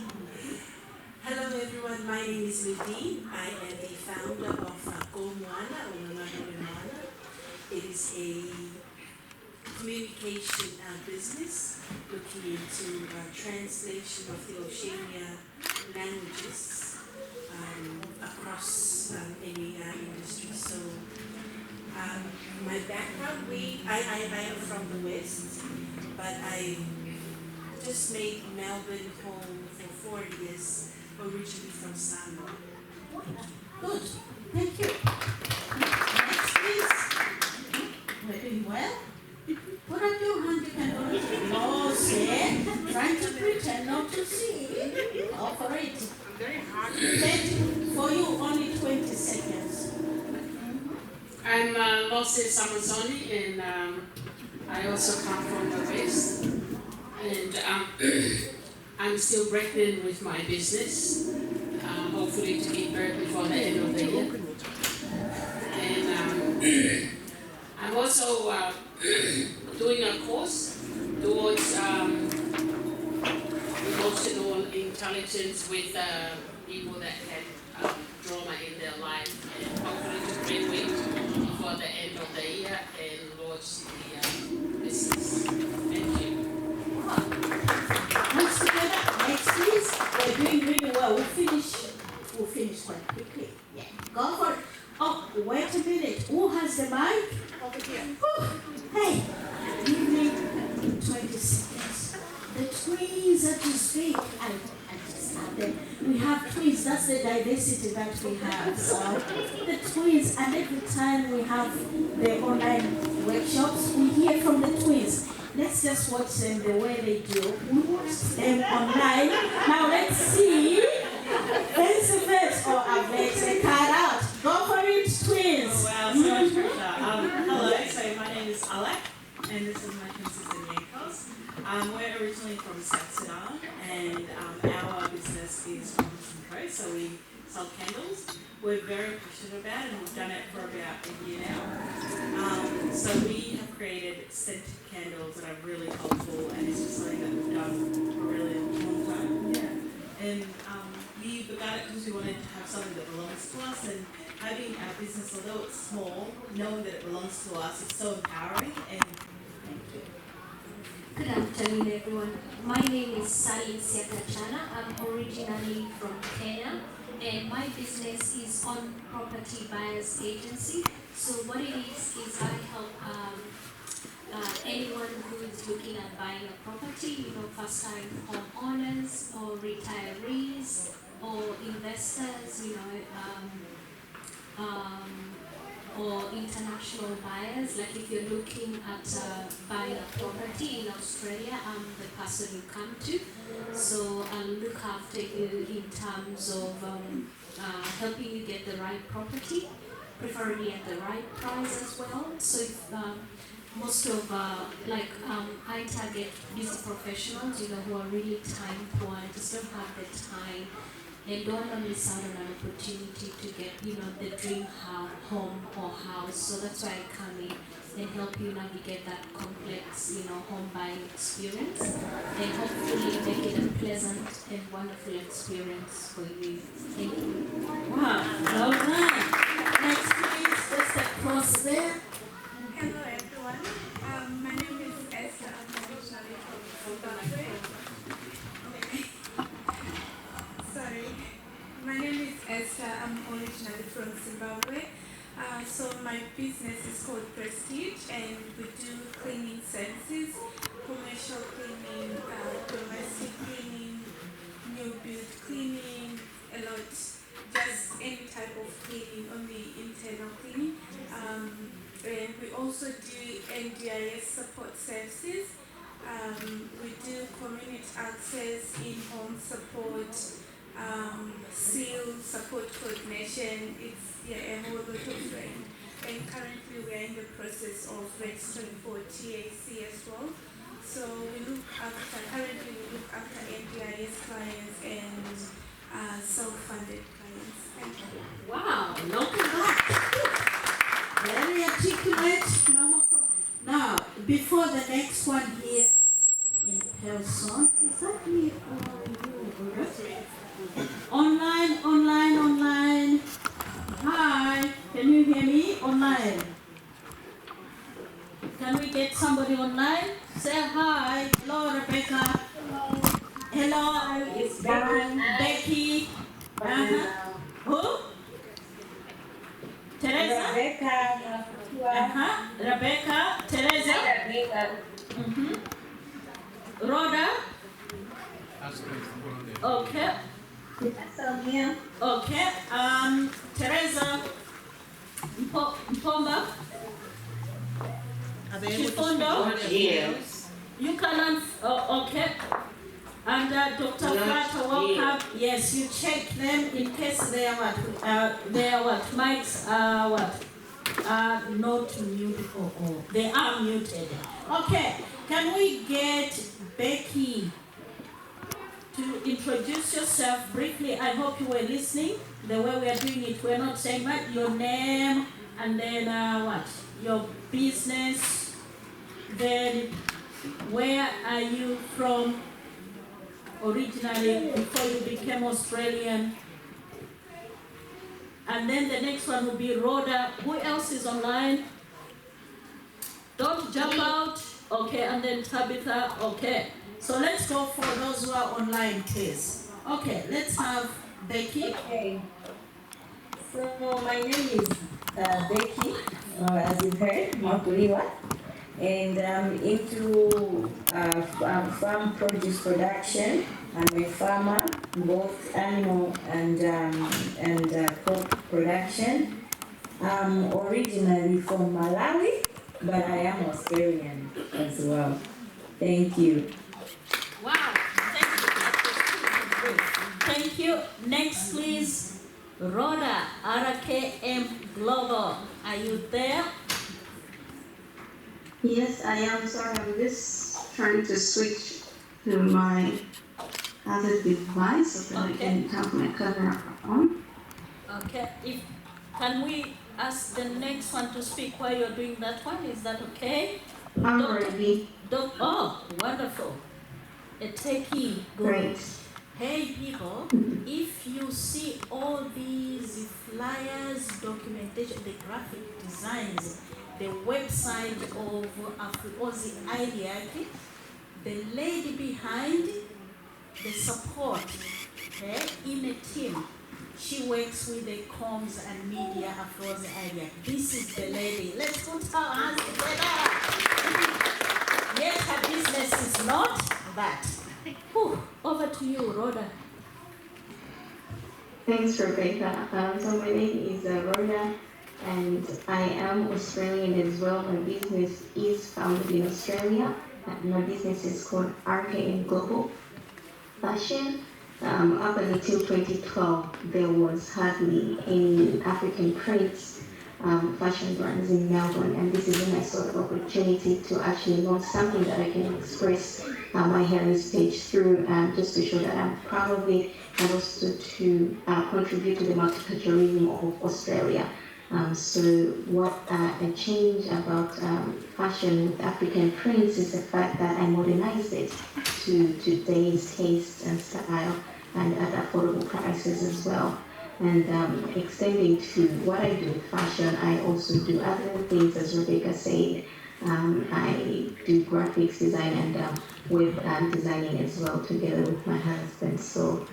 Hello everyone, my name is Nadine. I am the founder of Gomwana, or Mwana. It is a communication business looking into translation of the Oceania languages across any industry. So my background, I am from the West, but I just made Melbourne home for 4 years, originally from Samoa. Good. Thank you. Next, please. We're doing well. Put up your hand, you can do it. No, say, trying to pretend not to see. Go for it. I'm very hard. For you, only 20 seconds. I'm Losse Samazoni, and I also come from the West. And I'm still pregnant with my business, hopefully to give birth before the end of the year. And I'm also doing a course towards emotional intelligence with people that had trauma in their life, and hopefully to graduate before the end of the year and launch the business. Thank you. Hands together. Next, please. We're doing really well. We'll finish quite quickly. Yeah. Go for it. Oh, wait a minute. Who has the mic? Over here. Hey, give me 20 seconds. The twins that you speak, I just have them. We have twins. That's the diversity that we have. So the twins, and every time we have the online workshops, we hear from the twins. Let's just watch them the way they do. We watch them online. Now let's see. Face to face, or I've let the cat out. Go for it, twins. Oh, wow, so much pressure. Hello, so my name is Ileac, and this is my consistent Yankos. We're originally from South Sudan, and our business is Robinson Co. So we sell candles. We're very passionate about it, and we've done it for about a year now. So we have created scented candles that are really helpful, and it's just something that we've done for a really long time. Yeah. And we began it because we wanted to have something that belongs to us, and having our business, although it's small, knowing that it belongs to us is so empowering. And thank you. Good afternoon, everyone. My name is Sally Siakachana. I'm originally from Kenya, and my business is on property buyers agency. So what it is I help anyone who is looking at buying a property, first-time homeowners or retirees or investors, or international buyers. Like if you're looking at buying a property in Australia, I'm the person you come to. So I'll look after you in terms of helping you get the right property, preferably at the right price as well. So if most of I target busy professionals, who are really time poor and just don't have the time and don't want to miss out on an opportunity to get, the dream home or house. So that's why I come in and help you navigate that complex, home buying experience and hopefully make it a pleasant and wonderful experience for you. Thank you. Wow, well done. Next, please, just across there. Hello, everyone. My name is Esther. I'm originally from Zimbabwe. Sorry. My name is Esther. I'm originally from Zimbabwe. So my business is called Prestige, and we do cleaning services, commercial cleaning, domestic cleaning, new build cleaning, a lot, just any type of cleaning, only internal cleaning. And we also do NDIS support services. We do community access, in-home support, SEAL support coordination. It's a whole lot of range. And currently we are in the process of registering for TAC as well. So currently we look after NDIS clients and self-funded clients. Thank you. Wow, welcome back. Very articulate. No more now, before the next one here in person, is that me or you? Online. Hi, can you hear me? Online. Can we get somebody online? Say hi. Hello, Rebecca. Hello, it's Becky. Who? Teresa? Rebecca. Teresa? Rhoda? Okay. Okay. Teresa? Mpomba? Chifondo? Yes. You can, okay. And Dr. Flatter, welcome. Yes, you check them in case they are what? Mics are what? Not muted or they are muted. Okay, can we get Becky to introduce yourself briefly? I hope you were listening. The way we are doing it, we're not saying what your name and then what? Your business. Then where are you from originally before you became Australian? And then the next one will be Rhoda. Who else is online? Don't jump out. Okay, and then Tabitha. Okay. So let's go for those who are online, please. Okay, let's have Becky. Okay. So my name is Becky, as you heard, Makuliwa. And I'm into farm produce production. I'm a farmer, both animal and crop production. I'm originally from Malawi, but I am Australian as well. Thank you. Wow, thank you. Next, please, Rhoda, RKM Global. Are you there? Yes, I am. Sorry, I'm just trying to switch to my other device so that I can have my camera on. Okay, can we ask the next one to speak while you're doing that one? Is that okay? I'm ready. Oh, wonderful. A techie. Great. Hey people, if you see all these flyers, documentation, the graphic designs, the website of AfriAus Ileac, the lady behind the support, in a team, she works with the comms and media AfriAus Ileac. This is the lady. Let's put our hands together. Yet her business is not that. Whew, over to you, Rhoda. Thanks, Rebecca. So my name is Rhoda, and I am Australian as well. My business is founded in Australia. My business is called RKN Global Fashion. Up until 2012, there was hardly any African prints fashion brands in Melbourne, and this is when I saw the opportunity to actually launch something that I can express my heritage through, just to show that I'm proud of it, and also to contribute to the multiculturalism of Australia. So what I changed about fashion with African prints is the fact that I modernized it to today's taste and style, and at affordable prices as well. And extending to what I do with fashion, I also do other things, as Rebecca said. I do graphics design and web designing as well, together with my husband. So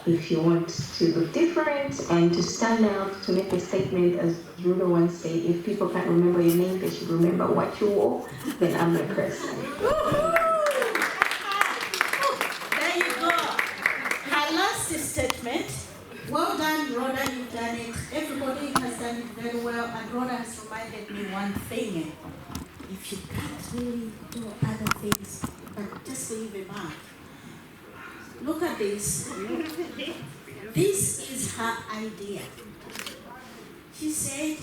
if you want to look different and to stand out, to make a statement, as Rudo once said, if people can't remember your name, they should remember what you wore, then I'm the person. There you go. Her last statement. Well done, Rhoda, you've done it. Everybody has done it very well, and Rhoda has reminded me one thing. If you can't really do other things, but just leave a mark. Look at this. This is her idea. She said,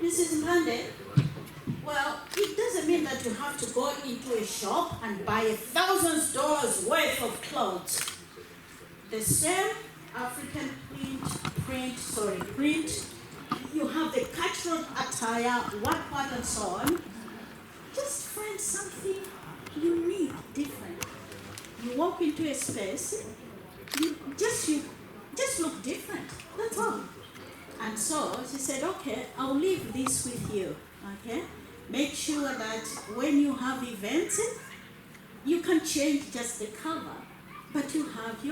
Mrs. Mande, well, it doesn't mean that you have to go into a shop and buy $1,000 worth of clothes. The same African print, you have the cultural attire, what and so on. Just find something unique, different. You walk into a space, you just look different, that's all. And so she said, okay, I'll leave this with you, okay? Make sure that when you have events, you can change just the cover, but you have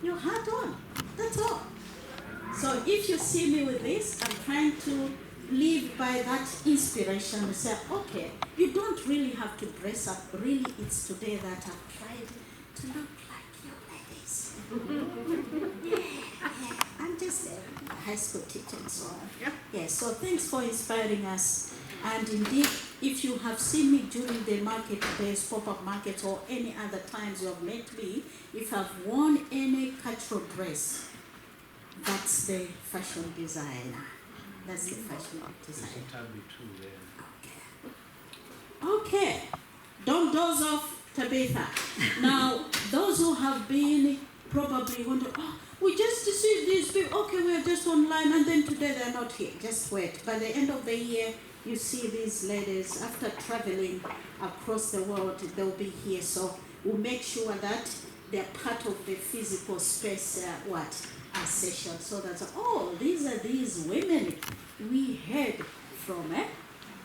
your hat on, that's all. So if you see me with this, I'm trying to live by that inspiration and say, okay, you don't really have to dress up. Really, it's today that I've tried to look like you ladies. I'm just a high school teacher and so on. Yeah, so thanks for inspiring us. And indeed, if you have seen me during the market days, pop-up markets, or any other times you have met me, if I've worn any cultural dress, that's the fashion designer. That's the fashion designer. Okay. Don't doze off, Tabitha. Now, those who have been probably wonder, oh, we just received these people. Okay, we're just online, and then today they're not here. Just wait. By the end of the year, you see these ladies, after traveling across the world, they'll be here. So we'll make sure that they're part of the physical space, session. So that's, oh, these are these women we heard from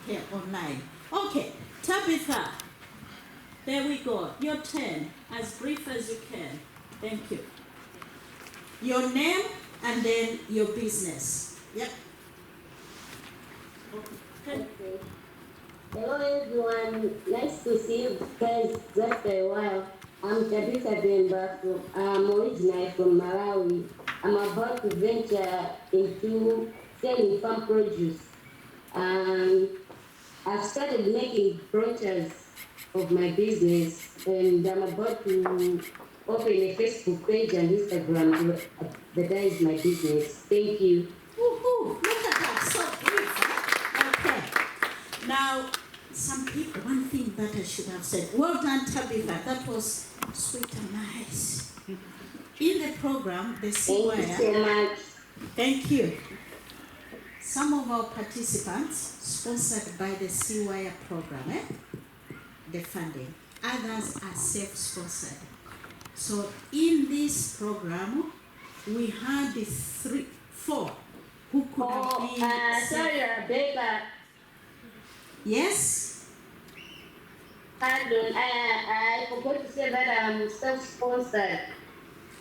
here online. Okay, Tabitha, there we go. Your turn, as brief as you can. Thank you. Your name and then your business. Yep. Okay. Hello everyone, nice to see you guys just a while. I'm Tabitha Bemba, I'm originally from Malawi. I'm about to venture into selling farm produce. I've started making brochures of my business, and I'm about to open a Facebook page and Instagram to advertise my business. Thank you. Woohoo! Look at that, so beautiful. Okay. Now, some people, one thing that I should have said. Well done, Tabitha. That was sweet and nice. in the program, the Thank you so much. Thank you. Some of our participants sponsored by the CWIRE program, the funding. Others are self-sponsored. So in this program, we had 4 who could have been. Sorry, Rebecca. Yes? Pardon, I forgot to say that I'm self-sponsored.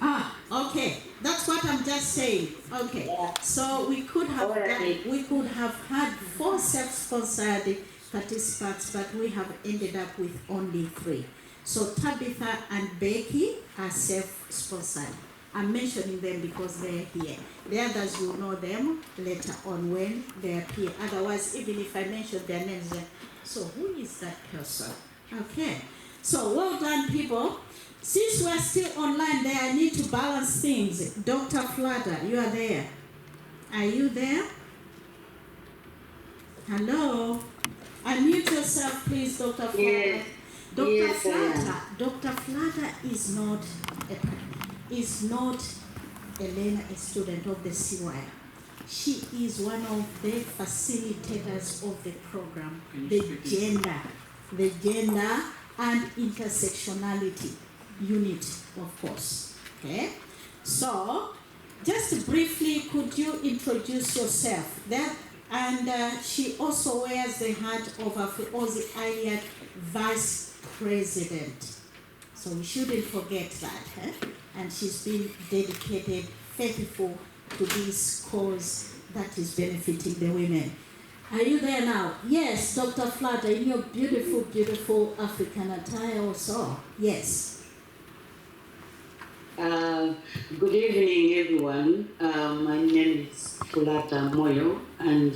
Ah, okay. That's what I'm just saying. Okay. Yeah. So we could have had 4 self-sponsored participants, but we have ended up with only 3. So Tabitha and Becky are self-sponsored. I'm mentioning them because they're here. The others, you know them later on when they appear. Otherwise, even if I mention their names, so who is that person? Okay. So well done, people. Since we're still online there, I need to balance things. Dr. Flutter, you are there. Are you there? Hello? Unmute yourself, please, Dr. Flutter. Yes. Dr. Flutter is not Elena, a student of the CWIRE. She is one of the facilitators of the program, the gender and intersectionality unit, of course. Okay? So, just briefly, could you introduce yourself? And she also wears the hat of AfriAus Ileac Vice President. So we shouldn't forget that. And she's been dedicated, faithful to this cause that is benefiting the women. Are you there now? Yes, Dr. Flutter, in your beautiful, beautiful African attire also. Yes. Good evening, everyone. My name is Fulata Moyo, and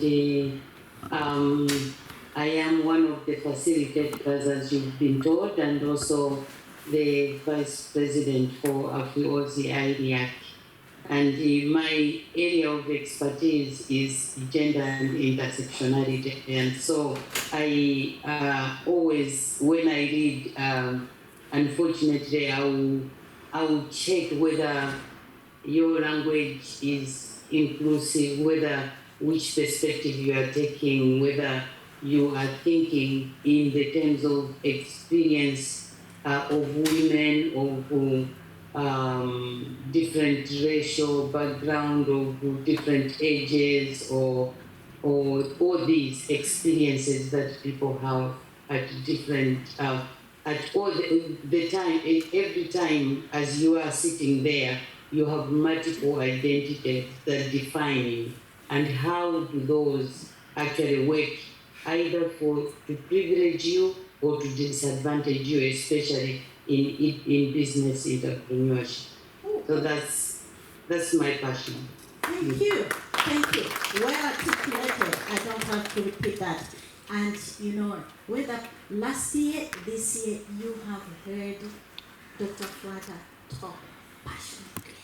I am one of the facilitators, as you've been told, and also the Vice President for AfriAus Ileac. And my area of expertise is gender and intersectionality. And so I always, when I read, unfortunately, I will check whether your language is inclusive, whether which perspective you are taking, whether you are thinking in the terms of experience of women, of different racial background, of different ages, or all these experiences that people have at different at all the time. Every time as you are sitting there, you have multiple identities that define you, and how do those actually work either to privilege you or to disadvantage you, especially in business entrepreneurship. So that's my passion. Thank you. Well articulated. I don't have to repeat that. And you know, whether last year, this year, you have heard Dr. Flutter talk passionately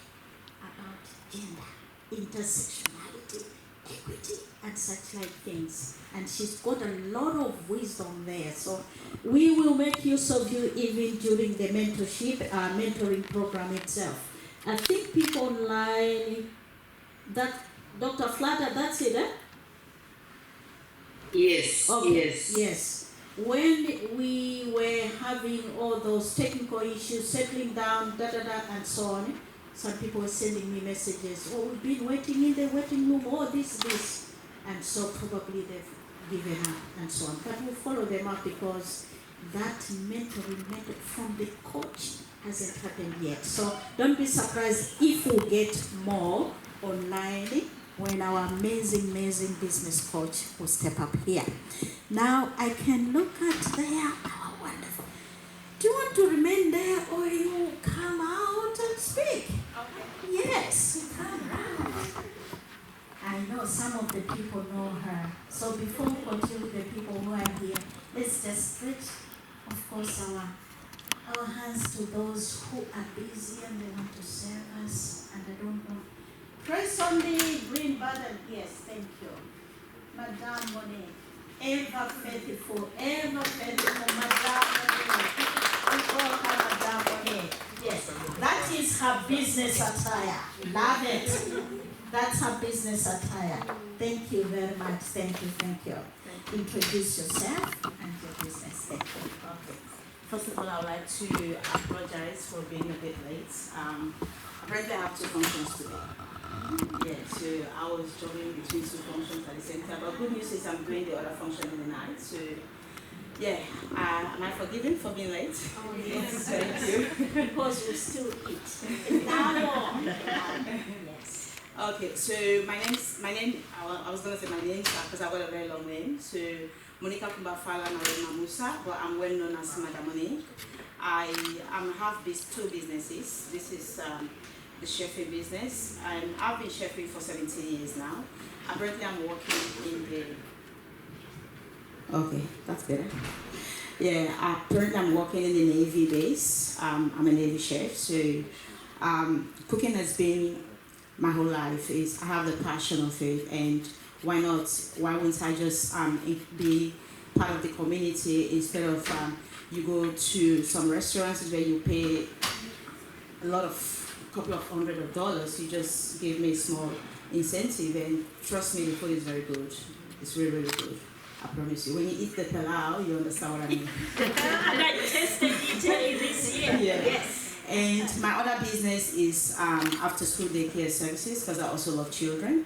about gender, intersectionality, equity, and such like things. And she's got a lot of wisdom there. So we will make use of you even during the mentoring program itself. I think people online, that Dr. Flutter, that's it, eh? Yes, okay. Yes. When we were having all those technical issues, settling down, and so on, some people were sending me messages, oh, we've been waiting in the waiting room, oh, this. And so probably they've given up and so on. But we'll follow them up because that mentoring method from the coach hasn't happened yet. So don't be surprised if we get more online when our amazing business coach will step up here. Now I can look at there, our wonderful. Do you want to remain there or you come out and speak? Okay. Yes, come around. I know some of the people know her. So before we continue with the people who are here, let's just stretch, of course, our hands to those who are busy and they want to serve us, and I don't know. Press on the green button. Yes, thank you. Madame Monet, ever faithful, Madame Monet. We call her Madame Monet. Yes, that is is her business attire. Love it. That's her business attire. Thank you very much. Thank you, thank you. Introduce yourself and your business. Thank you. Okay. First of all, I would like to apologize for being a bit late. Apparently, I have 2 functions today. Yeah, so I was juggling between 2 functions at the same time. But good news is I'm doing the other function in the night. So, yeah, am I forgiven for being late? Oh, yes. Thank you. Because we still eat. Now, yes. Okay, so I was going to say my name because I've got a very long name. So, Monica Kumbafala Narema Musa, but I'm well known as Madam Monique. I have these 2 businesses. This is the chefing business, and I've been chefing for 17 years now. Apparently, I'm working in the... Okay, that's better. Yeah, currently I'm working in the Navy base. I'm a Navy chef, so cooking has been my whole life. I have the passion of it, and why not? Why wouldn't I just be part of the community instead of you go to some restaurants where you pay a couple of $100s, you just give me a small incentive, and trust me, the food is very good. It's really, really good. I promise you. When you eat the palau, you understand what I mean. And I tasted Italy this year. Yeah. Yes. And my other business is after school daycare services, because I also love children.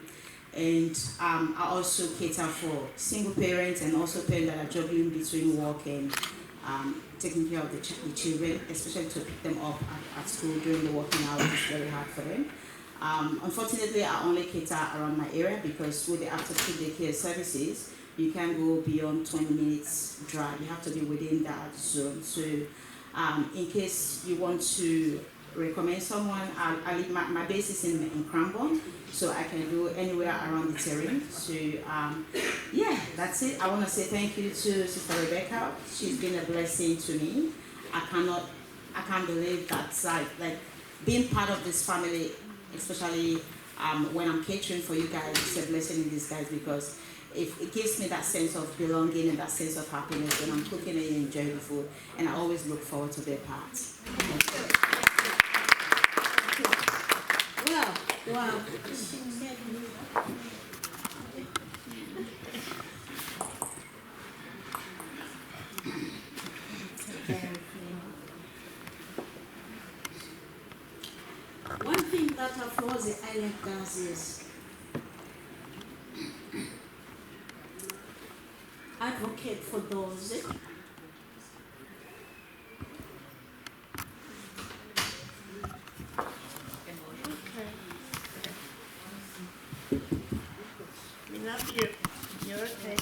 And I also cater for single parents and also parents that are juggling between work and taking care of the children, especially to pick them up at school during the working hours. It's very hard for them. Unfortunately, I only cater around my area because with the after school daycare services, you can't go beyond 20 minutes drive. You have to be within that zone. So in case you want to recommend someone, I live my base is in Cranbourne, so I can go anywhere around the terrain. So yeah, that's it. I want to say thank you to Sister Rebecca. She's been a blessing to me. I can't believe that like being part of this family, especially when I'm catering for you guys, it's a blessing in disguise because it gives me that sense of belonging and that sense of happiness when I'm cooking and enjoying the food, and I always look forward to their part. Wow. One thing that AfriAus Ileac does is advocate for those We love you. You're okay.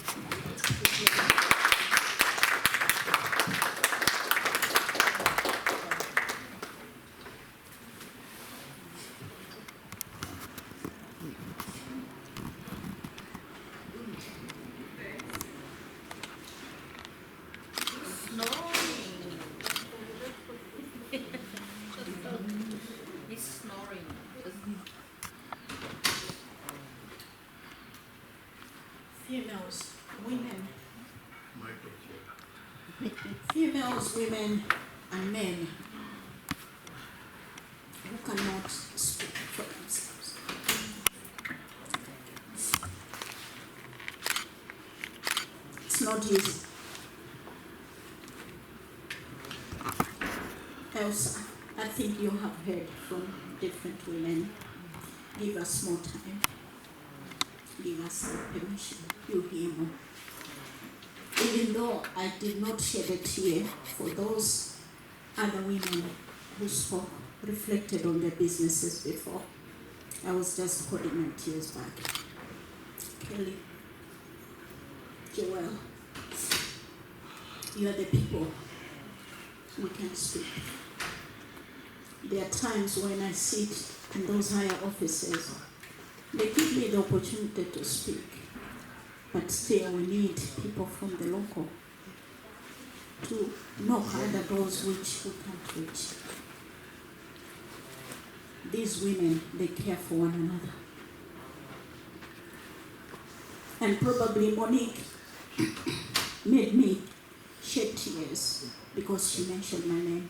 He's snoring. females, women, females, women, and men who cannot speak for themselves. It's not easy. Else, I think you have heard from different women. Give us more time. Give us permission. You hear more. Even though I did not shed a tear for those other women who spoke, reflected on their businesses before, I was just holding my tears back. Kelly, Joel, you are the people we can speak. There are times when I sit in those higher offices, they give me the opportunity to speak, but still we need people from the local to knock other doors which we can't reach. These women, they care for one another. And probably Monique made me shed tears because she mentioned my name.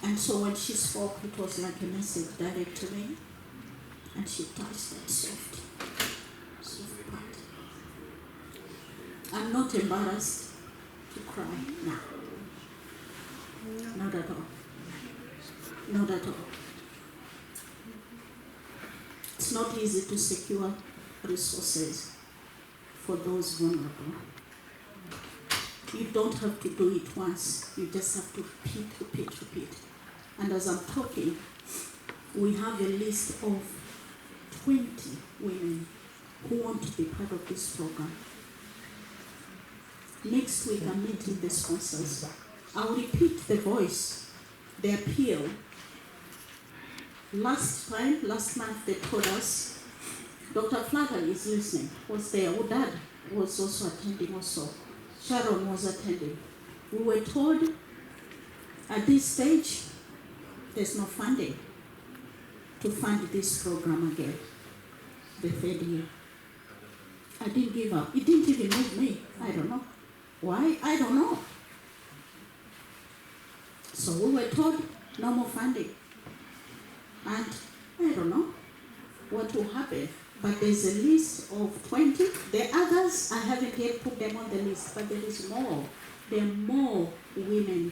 And And so when she spoke, it was like a message direct to me. And she touched that soft part. I'm not embarrassed to cry now. Not at all. Not at all. It's not easy to secure resources for those vulnerable. You don't have to do it once. You just have to repeat. And as I'm talking, we have a list of 20 women who want to be part of this program. Next week, I'm meeting the sponsors. I'll repeat the voice, the appeal. Last month, they told us, Dr. Flattery is listening, was there. Dad was also attending also. Sharon was attending. We were told at this stage, there's no funding to fund this program again, the third year. I didn't give up. It didn't even move me. I don't know. Why? I don't know. So we were told no more funding. And I don't know what will happen. But there's a list of 20. The others, I haven't yet put them on the list, but there is more. There are more women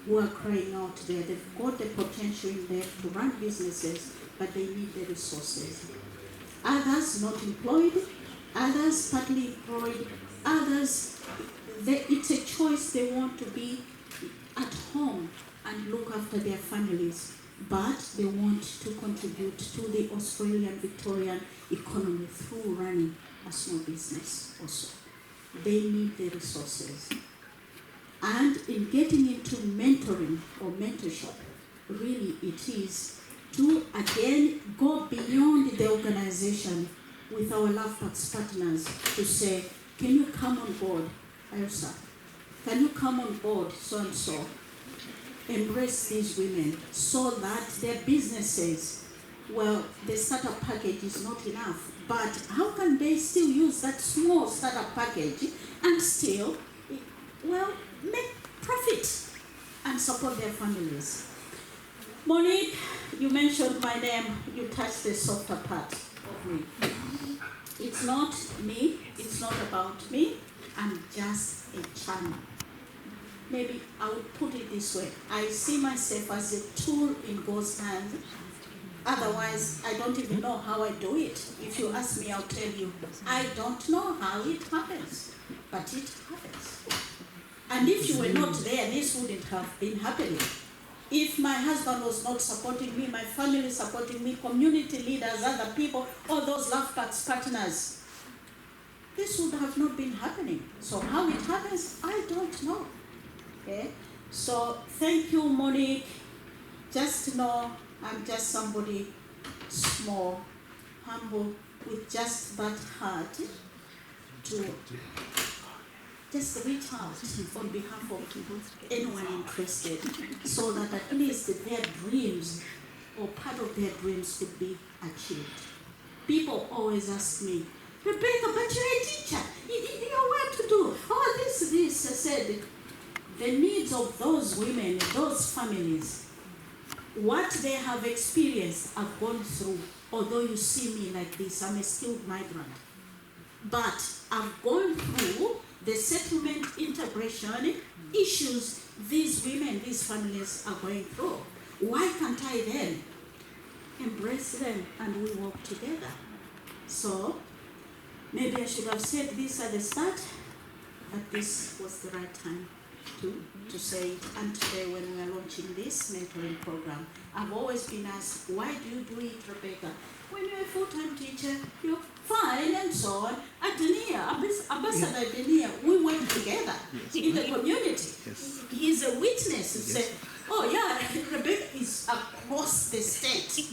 who are crying out there. They've got the potential in there to run businesses, but they need the resources. Others not employed, others partly employed, others, it's a choice. They want to be at home and look after their families, but they want to contribute to the Australian Victorian economy through running a small business also. They need the resources. And in getting into mentoring or mentorship, really it is to again go beyond the organization with our LovePax partners to say, can you come on board, Elsa? Can you come on board, so-and-so? Embrace these women so that their businesses, well, the startup package is not enough, but how can they still use that small startup package and still, well, make profit and support their families? Monique, you mentioned my name, you touched the softer part of me. It's not me, it's not about me, I'm just a channel. Maybe I would put it this way. I see myself as a tool in God's hand. Otherwise, I don't even know how I do it. If you ask me, I'll tell you, I don't know how it happens, but it happens. And if you were not there, this wouldn't have been happening. If my husband was not supporting me, my family supporting me, community leaders, other people, all those LovePax partners, this would have not been happening. So how it happens, I don't know. Okay? So thank you, Monique. Just know I'm just somebody small, humble, with just that heart to just reach out on behalf of anyone interested so that at least their dreams or part of their dreams could be achieved. People always ask me, Rebecca, but you're a teacher. You know what to do. Oh, this. I said, the needs of those women, those families, what they have experienced, I've gone through. Although you see me like this, I'm a skilled migrant. But I've gone through the settlement integration issues these women, these families are going through. Why can't I then embrace them and we work together? So maybe I should have said this at the start, but this was the right time to say it. And today when we are launching this mentoring program, I've always been asked, why do you do it, Rebecca? When you're a full-time teacher, you're fine and so on. At Denia, Ambassador Denia, we work together in the community. He's a witness who said, oh yeah, Rebecca is across the state.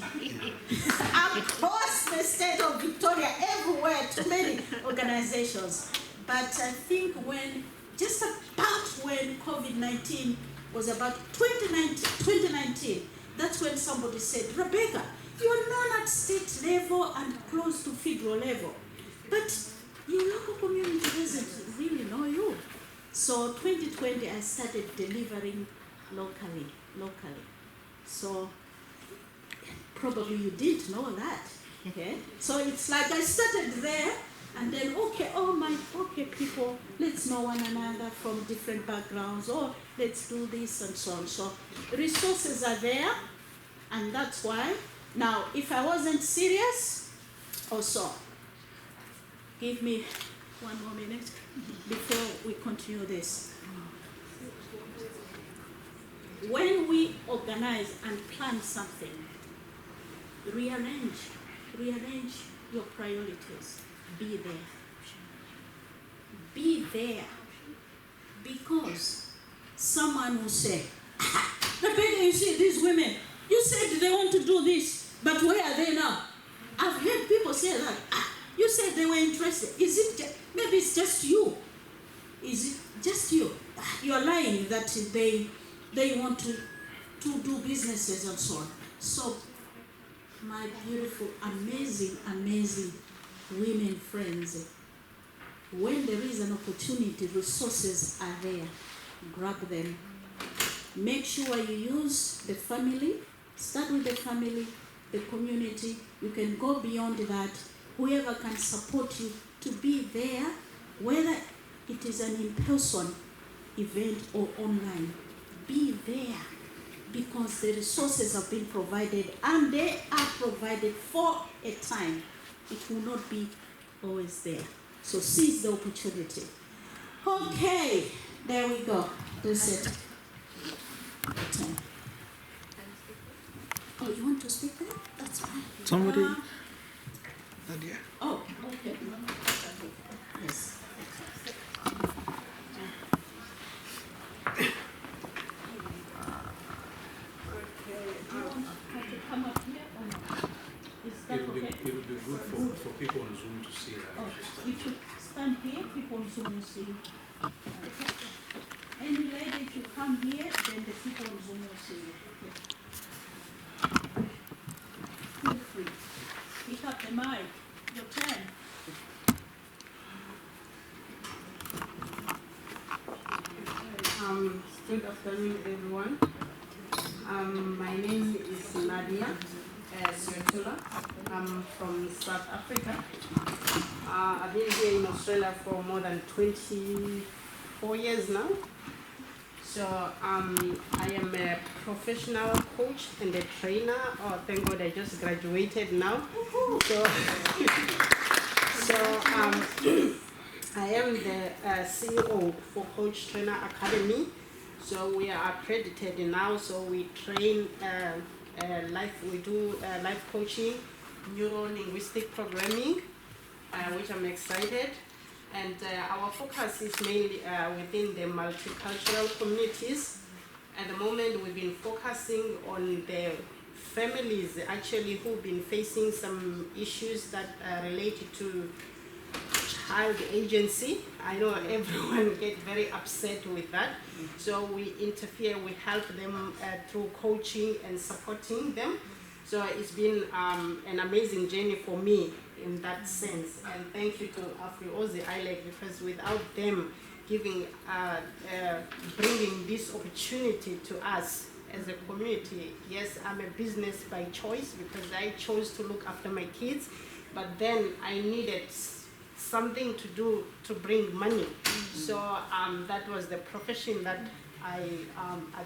Across the state of Victoria, everywhere, too many organizations. But I think just about when COVID-19 was about 2019, that's when somebody said, Rebecca, you're not at state level and close to federal level, but your local community doesn't really know you. So 2020, I started delivering locally. So probably you didn't know that. Okay? So it's like I started there and then okay, people, let's know one another from different backgrounds, or let's do this and so on. So resources are there, and that's why. Now, if I wasn't serious, also, give me 1 more minute before we continue this. When we organize and plan something, rearrange your priorities. Be there. Be there. Because someone will say, Rebecca, you see these women, you said they want to do this, but where are they now? I've heard people say that. You said they were interested. Is it maybe it's just you? Is it just you? You're lying that they want to do businesses and so on. So, my beautiful, amazing women friends, when there is an opportunity, resources are there. Grab them. Make sure you use the family. Start with the family, the community. You can go beyond that. Whoever can support you to be there, whether it is an in-person event or online, be there, because the resources have been provided and they are provided for a time. It will not be always there. So seize the opportunity. Okay, there we go. That's it. Oh, you want to speak there? That's fine. Somebody? Nadia. Oh, okay. Yes. It would be good for people on Zoom to see that. Oh, you should stand here, people on Zoom will see you. Any lady, if you come here, then the people on Zoom will see you. Feel free. Pick up the mic. Your turn. Good afternoon, everyone. My name is Nadia Siotula. I'm from South Africa. I've been here in Australia for more than 24 years now. So I am a professional coach and a trainer. Oh, thank God I just graduated now. So I am the CEO for Coach Trainer Academy. So we are accredited now. So we train we do life coaching, neuro-linguistic programming, which I'm excited. And our focus is mainly within the multicultural communities. At the moment, we've been focusing on the families actually who've been facing some issues that are related to child agency. I know everyone gets very upset with that. So we interfere, we help them through coaching and supporting them. So it's been an amazing journey for me in that sense. And thank you to AfriAus Ileac, because without them bringing this opportunity to us as a community. Yes, I'm a business by choice because I chose to look after my kids, but then I needed something to do to bring money. So that was the profession that I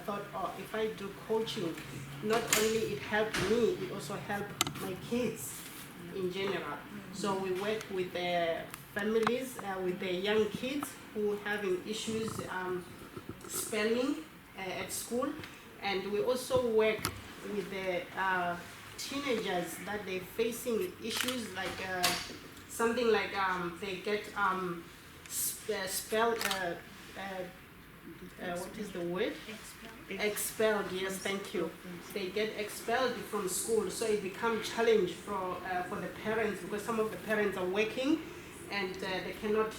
thought, oh, if I do coaching, not only it helped me, it also helped my kids in general. So we work with the families, with the young kids who are having issues spelling at school, and we also work with the teenagers that they're facing issues like something like they get what is the word? Expelled, yes, thank you. They get expelled from school, so it becomes a challenge for the parents, because some of the parents are working and they cannot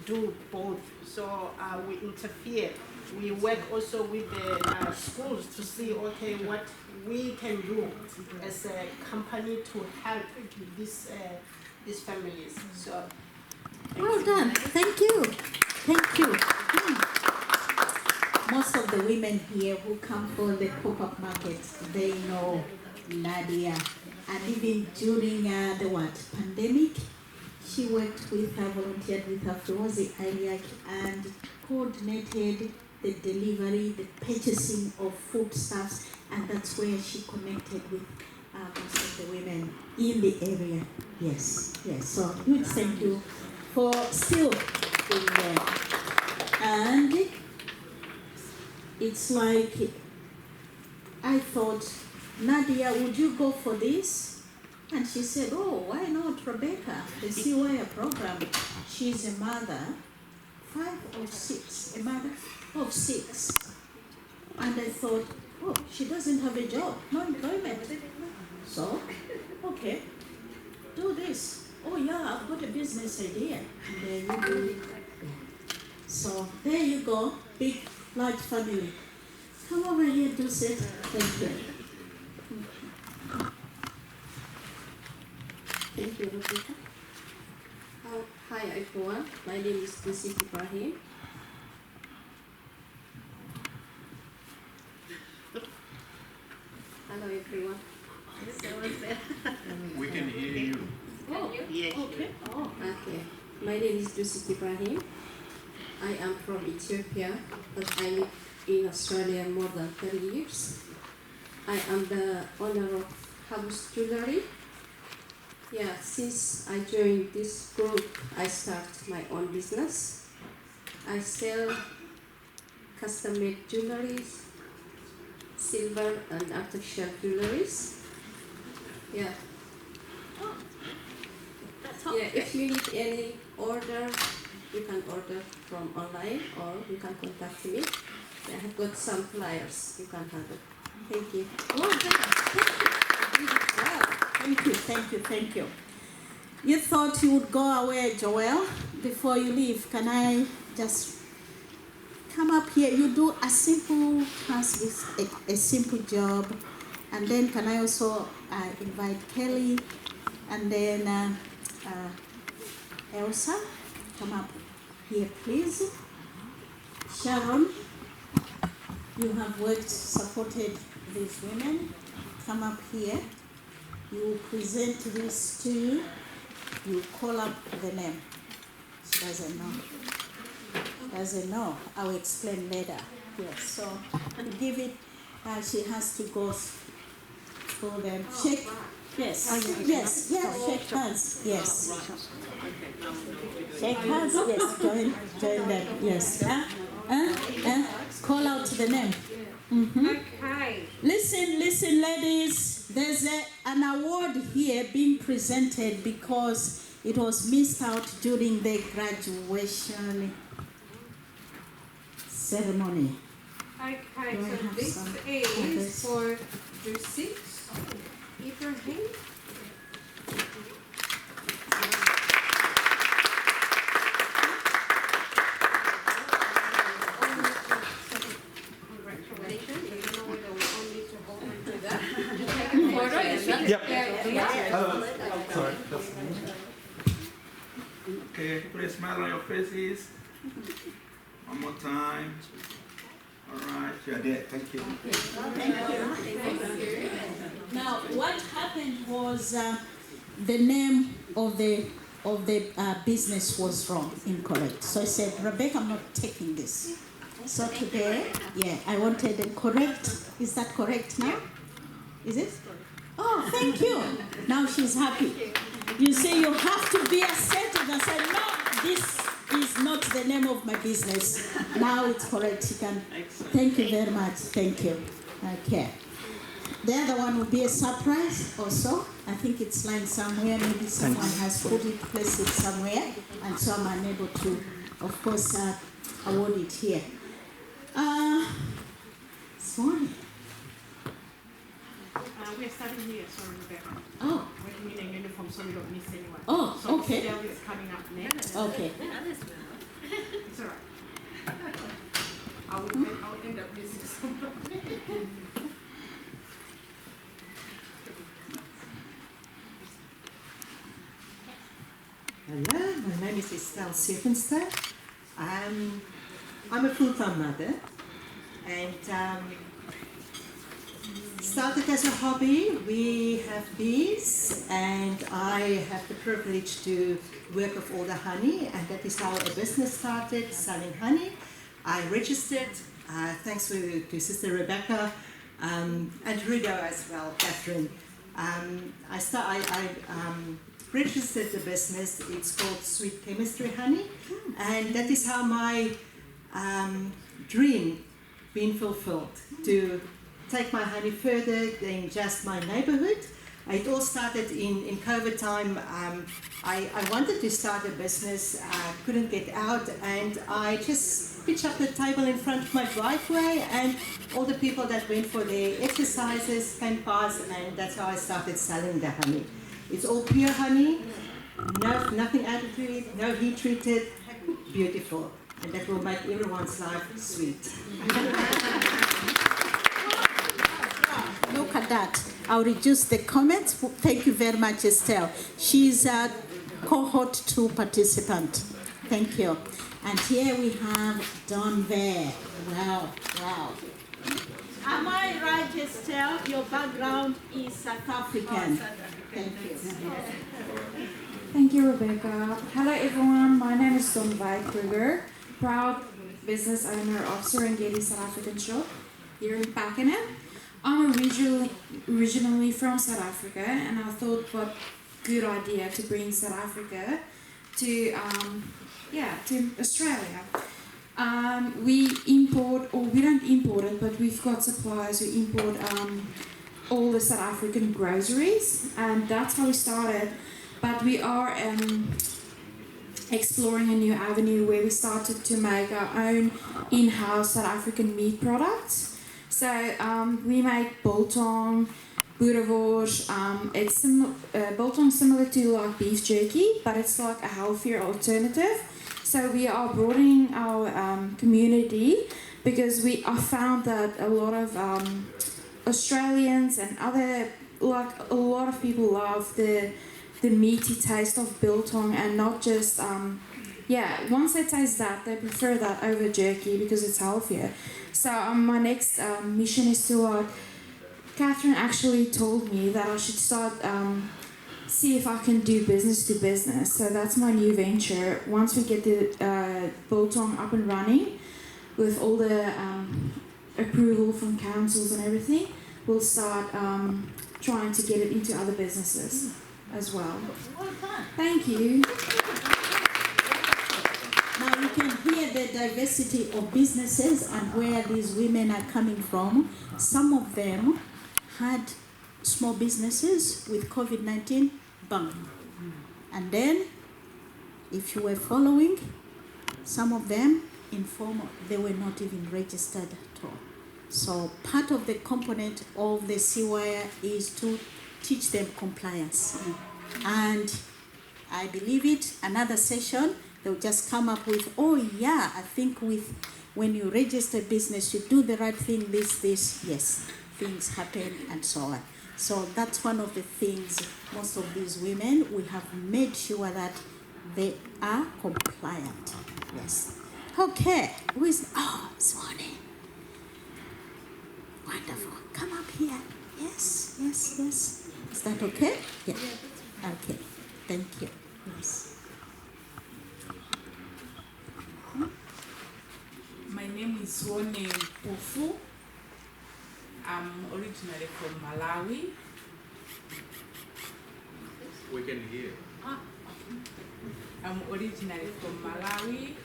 do both. So we interfere. We work also with the schools to see, okay, what we can do as a company to help these families. So, well done. Thank you. Thank you. most of the women here who come for the pop-up market, they know Nadia. And even during the pandemic, she worked with her, volunteered with AfriAus Ileac and coordinated the delivery, the purchasing of foodstuffs, and that's where she connected with most of the women in the area. Yes. So huge thank you for still being there. And it's like, I thought, Nadia, would you go for this? And she said, oh, why not Rebecca, the CWIRE program. She's a mother, 5 or 6, a mother of 6. And I thought, oh, she doesn't have a job, no employment. So, okay, do this. Oh yeah, I've got a business idea. And there you go. So there you go, big, large family. Come over here, Dulce. Thank you. Thank you, Rebecca. Hi everyone, my name is Dulce Ibrahim. Hello everyone. We can hear you. Oh, yes. Okay. Oh, okay. My name is Dulce Ibrahim. I am from Ethiopia, but I live in Australia more than 30 years. I am the owner of AfriAus Jewelry. Yeah, since I joined this group, I started my own business. I sell custom-made jewelries, silver and artificial jewelries. Yeah. Yeah, if you need any order, you can order from online or you can contact me. I have got some flyers you can have it. Thank you. Thank you. You thought you would go away, Joel. Before you leave, can I just come up here? You do a simple task, a simple job. And then can I also invite Kelly and then Elsa, come up here, please. Sharon, you have worked, supported these women. Come up here. You present this to you. You call up the name. She doesn't know. I will explain later. Yes, so you give it. She has to go through them. Shake. Yes. Shake hands. Yes. Shake hands. Yes. Join them. Yes. Call out the name. Okay. Listen, ladies. There's an award here being presented because it was missed out during the graduation ceremony. Okay, so this is for Dulce Ibrahim. Yep. Hello. Sorry. Okay, put a smile on your faces. One more time. All right, you're there. Thank you. Now, what happened was the name of the business was wrong, incorrect. So I said, Rebecca, I'm not taking this. So today, I wanted a correct. Is that correct now? Is it? Oh, thank you. Now she's happy. You see, you have to be assertive and say, no, this is not the name of my business. Now it's correct. You can. Thank you very much. Thank you. Okay. The other one will be a surprise also. I think it's lying somewhere. Maybe someone has put it, placed it somewhere, and so I'm unable to, of course, award it here. Sorry. We're starting here, sorry, Rebecca. Oh. We're in a uniform so we don't miss anyone. Oh, so okay. Stell is coming up next. Okay. It's all right. I'll end up missing somebody. Hello, my name is Estelle Sevenster. I'm a full-time mother And started as a hobby. We have bees, and I have the privilege to work with all the honey, and that is how a business started, selling honey. I registered, thanks to Sister Rebecca, and Rudo as well, Catherine. I registered the business. It's called Sweet Chemistry Honey, and that is how my dream been fulfilled, to take my honey further than just my neighborhood. It all started in COVID time. I wanted to start a business, couldn't get out, and I just pitched up the table in front of my driveway, and all the people that went for their exercises came past, and that's how I started selling the honey. It's all pure honey, nothing added to it, no heat treated, beautiful, and that will make everyone's life sweet. Look at that. I'll reduce the comments. Thank you very much, Estelle. She's a cohort 2 participant. Thank you. And here we have Don Bear. Wow, wow. Am I right, Estelle? Your background is South African. Thank you. Thank you, Rebecca. Hello, everyone. My name is Don Kruger, proud business owner of Serengeti South African shop here in Pakenham. I'm originally from South Africa, and I thought what good idea to bring South Africa to Australia. We import, or we don't import it, but we've got suppliers who import all the South African groceries, and that's how we started. But we are exploring a new avenue where we started to make our own in-house South African meat products. So we make biltong, boerewors. It's biltong similar to like beef jerky, but it's like a healthier alternative. So we are broadening our community because I found that a lot of Australians and a lot of people love the meaty taste of biltong, and not just once they taste that, they prefer that over jerky because it's healthier. So my next mission is to Catherine actually told me that I should start see if I can do business to business. So that's my new venture. Once we get the biltong up and running with all the approval from councils and everything, we'll start trying to get it into other businesses as well. Well done. Thank you. Now you can hear the diversity of businesses and where these women are coming from. Some of them had small businesses with COVID-19, bang. And then, if you were following, some of them informal, they were not even registered at all. So part of the component of the CWIRE is to teach them compliance. And I believe it, another session, they'll just come up with, oh yeah, I think when you register business, you do the right thing, this, yes, things happen and so on. So that's one of the things, most of these women, we have made sure that they are compliant. Yes. Okay, who is, Swanee. Wonderful, come up here. Yes. Is that okay? Yeah. Okay, thank you. Yes. My name is Swanee Pufu. I'm originally from Malawi. We can hear. I'm originally from Malawi.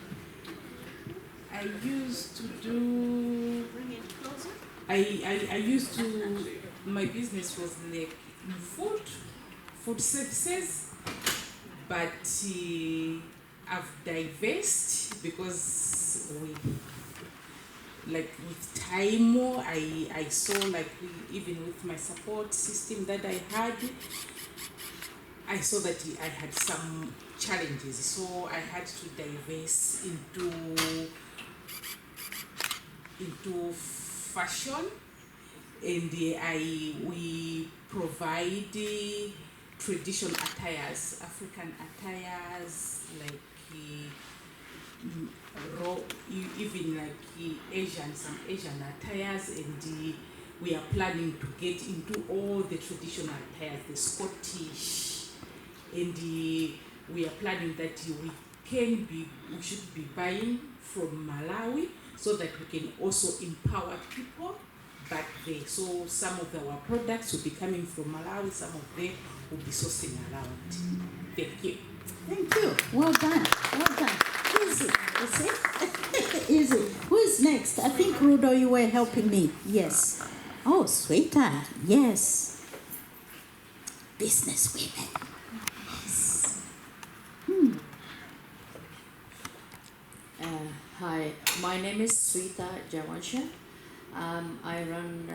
I used to do. Bring it closer. I used to. My business was like food services, but I've divested because with time, I saw even with my support system that I had, I saw that I had some challenges. So I had to divest into fashion, and we provide traditional attires, African attires, like even like some Asian attires, and we are planning to get into all the traditional attires, the Scottish, and we are planning that we should be buying from Malawi so that we can also empower people back there. So some of our products will be coming from Malawi, some of them will be sourcing around. Thank you. Thank you. Well done. Well done. Easy. You see? Easy. Who is next? I think, Rudo, you were helping me. Yes. Oh, sweetheart. Yes. Business women. Yes. Hi, my name is Sweeta Javansha. I run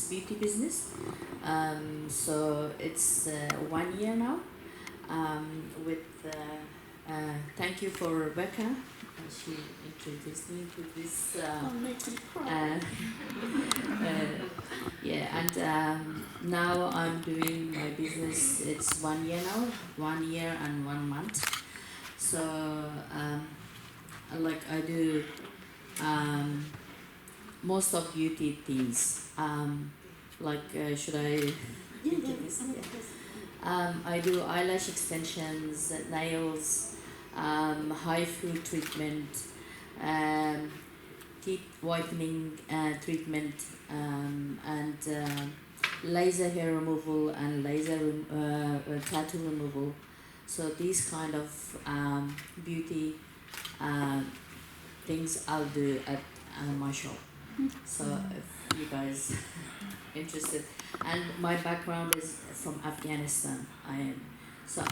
beauty business. So it's 1 year now. Thank you for Rebecca. She introduced me to this. Now I'm doing my business. It's 1 year now, 1 year and 1 month. So I do most of beauty things. Should I introduce it? I do eyelash extensions, nails, HIFU treatment, teeth whitening treatment, and laser hair removal and laser tattoo removal. So these kind of beauty things I'll do at my shop. So if you guys interested, and my background is from Afghanistan. I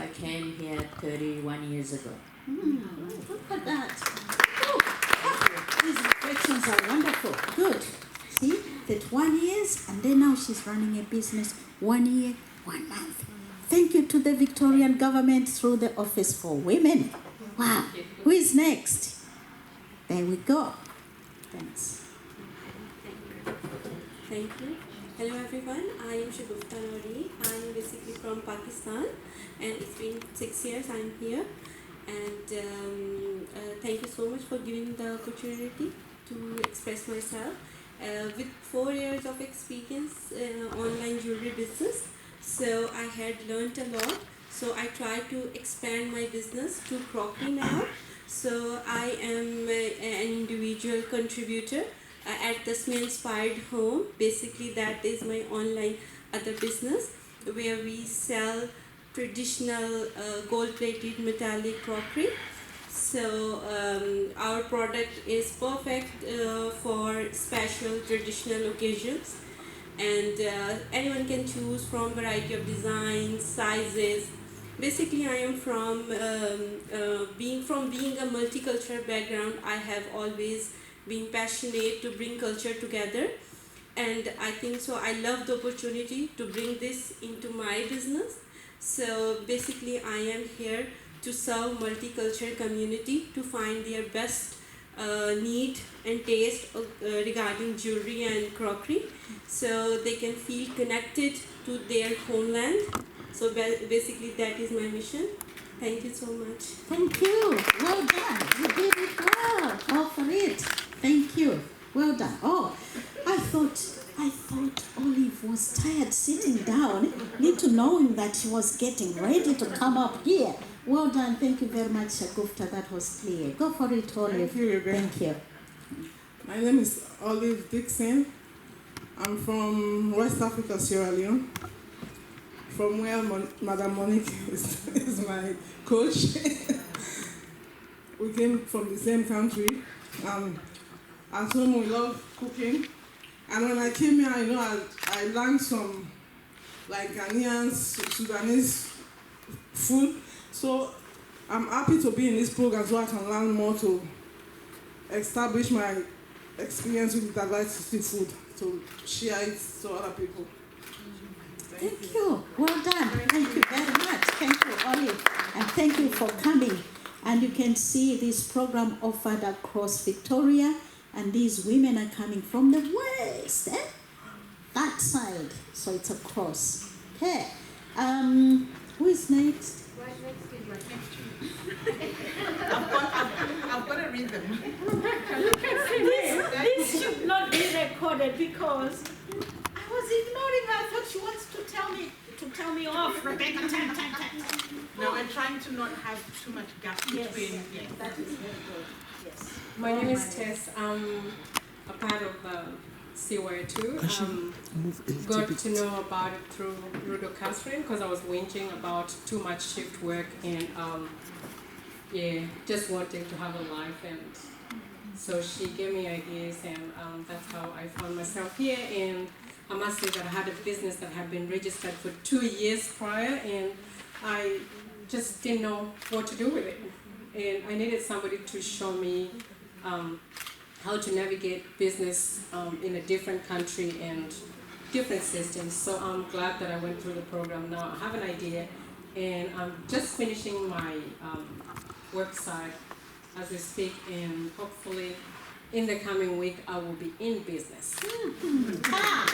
came here 31 years ago. Look at that. These reflections are wonderful. Good. See, that 1 year, and then now she's running a business 1 year, 1 month. Thank you to the Victorian government through the Office for Women. Wow. Who is next? There we go. Thanks. Thank you. Hello everyone, I am Shagufta Nori. I am basically from Pakistan, and it's been 6 years I'm here. And thank you so much for giving the opportunity to express myself. With 4 years of experience online jewelry business, so I had learned a lot. So I tried to expand my business to crockery now. So I am an individual contributor at the Smith Inspired Home. Basically that is my online other business where we sell traditional gold-plated metallic crockery. So our product is perfect for special traditional occasions, and anyone can choose from variety of designs, sizes. Basically, I am from being a multicultural background. I have always been passionate to bring culture together, and I think so I love the opportunity to bring this into my business. So basically I am here to serve multicultural community to find their best need and taste regarding jewelry and crockery, so they can feel connected to their homeland. So basically that is my mission. Thank you so much. Thank you. Well done. You did it well. All for it. Thank you. Well done. Oh, I thought Olive was tired sitting down, little knowing that she was getting ready to come up here. Well done. Thank you very much, Shagufta. That was clear. Go for it, Olive. Thank you. Thank you. My name is Olive Dixon. I'm from West Africa, Sierra Leone, from where Madam Monique is my coach. We came from the same country. At home we love cooking. And when I came here, I learned some Ghanaian, Sudanese food. So I'm happy to be in this program so I can learn more to establish my experience with diversity food, to share it to other people. Thank you. Well done. Thank you very much. Thank you, Olive. And thank you for coming. And you can see this program offered across Victoria. And these women are coming from the west, that side. So it's across. Okay. Who is next? right next to you. Right next to me. I've got a rhythm. This should not be recorded because I was ignoring her. I thought she wants to tell me off, Rebecca. No, I'm trying to not have too much gap between. Yes. That is very good. Yes. My name is Tess. I'm a part of CWIRE too. Got to know about it through Rudo Catherine because I was whinging about too much shift work and just wanting to have a life, and so she gave me ideas, and that's how I found myself here. And I must say that I had a business that had been registered for 2 years prior, and I just didn't know what to do with it. And I needed somebody to show me how to navigate business in a different country and different systems. So I'm glad that I went through the program. Now I have an idea, and I'm just finishing my website as we speak, and hopefully in the coming week I will be in business. Wow.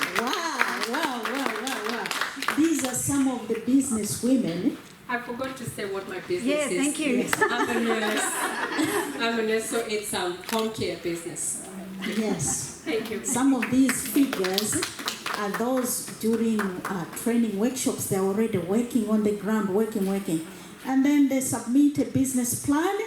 These are some of the business women. I forgot to say what my business is. Yeah, thank you. Yes, I'm a nurse, so it's home care business. Yes. Thank you. Some of these figures are those during training workshops. They're already working on the ground, working. And then they submit a business plan.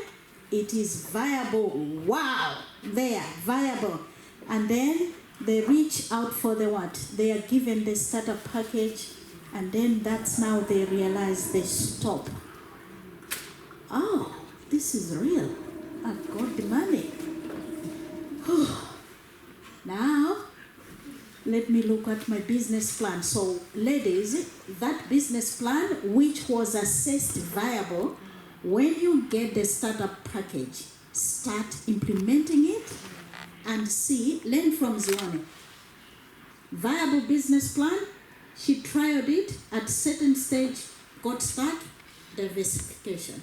It is viable. Wow, they are viable. And then they reach out for the what? They are given the startup package, and then that's now they realize they stop. Oh, this is real. I've got the money. Now, let me look at my business plan. So, ladies, that business plan, which was assessed viable, when you get the startup package, start implementing it and see, learn from Zione. Viable business plan, she tried it at certain stage, got stuck, diversification.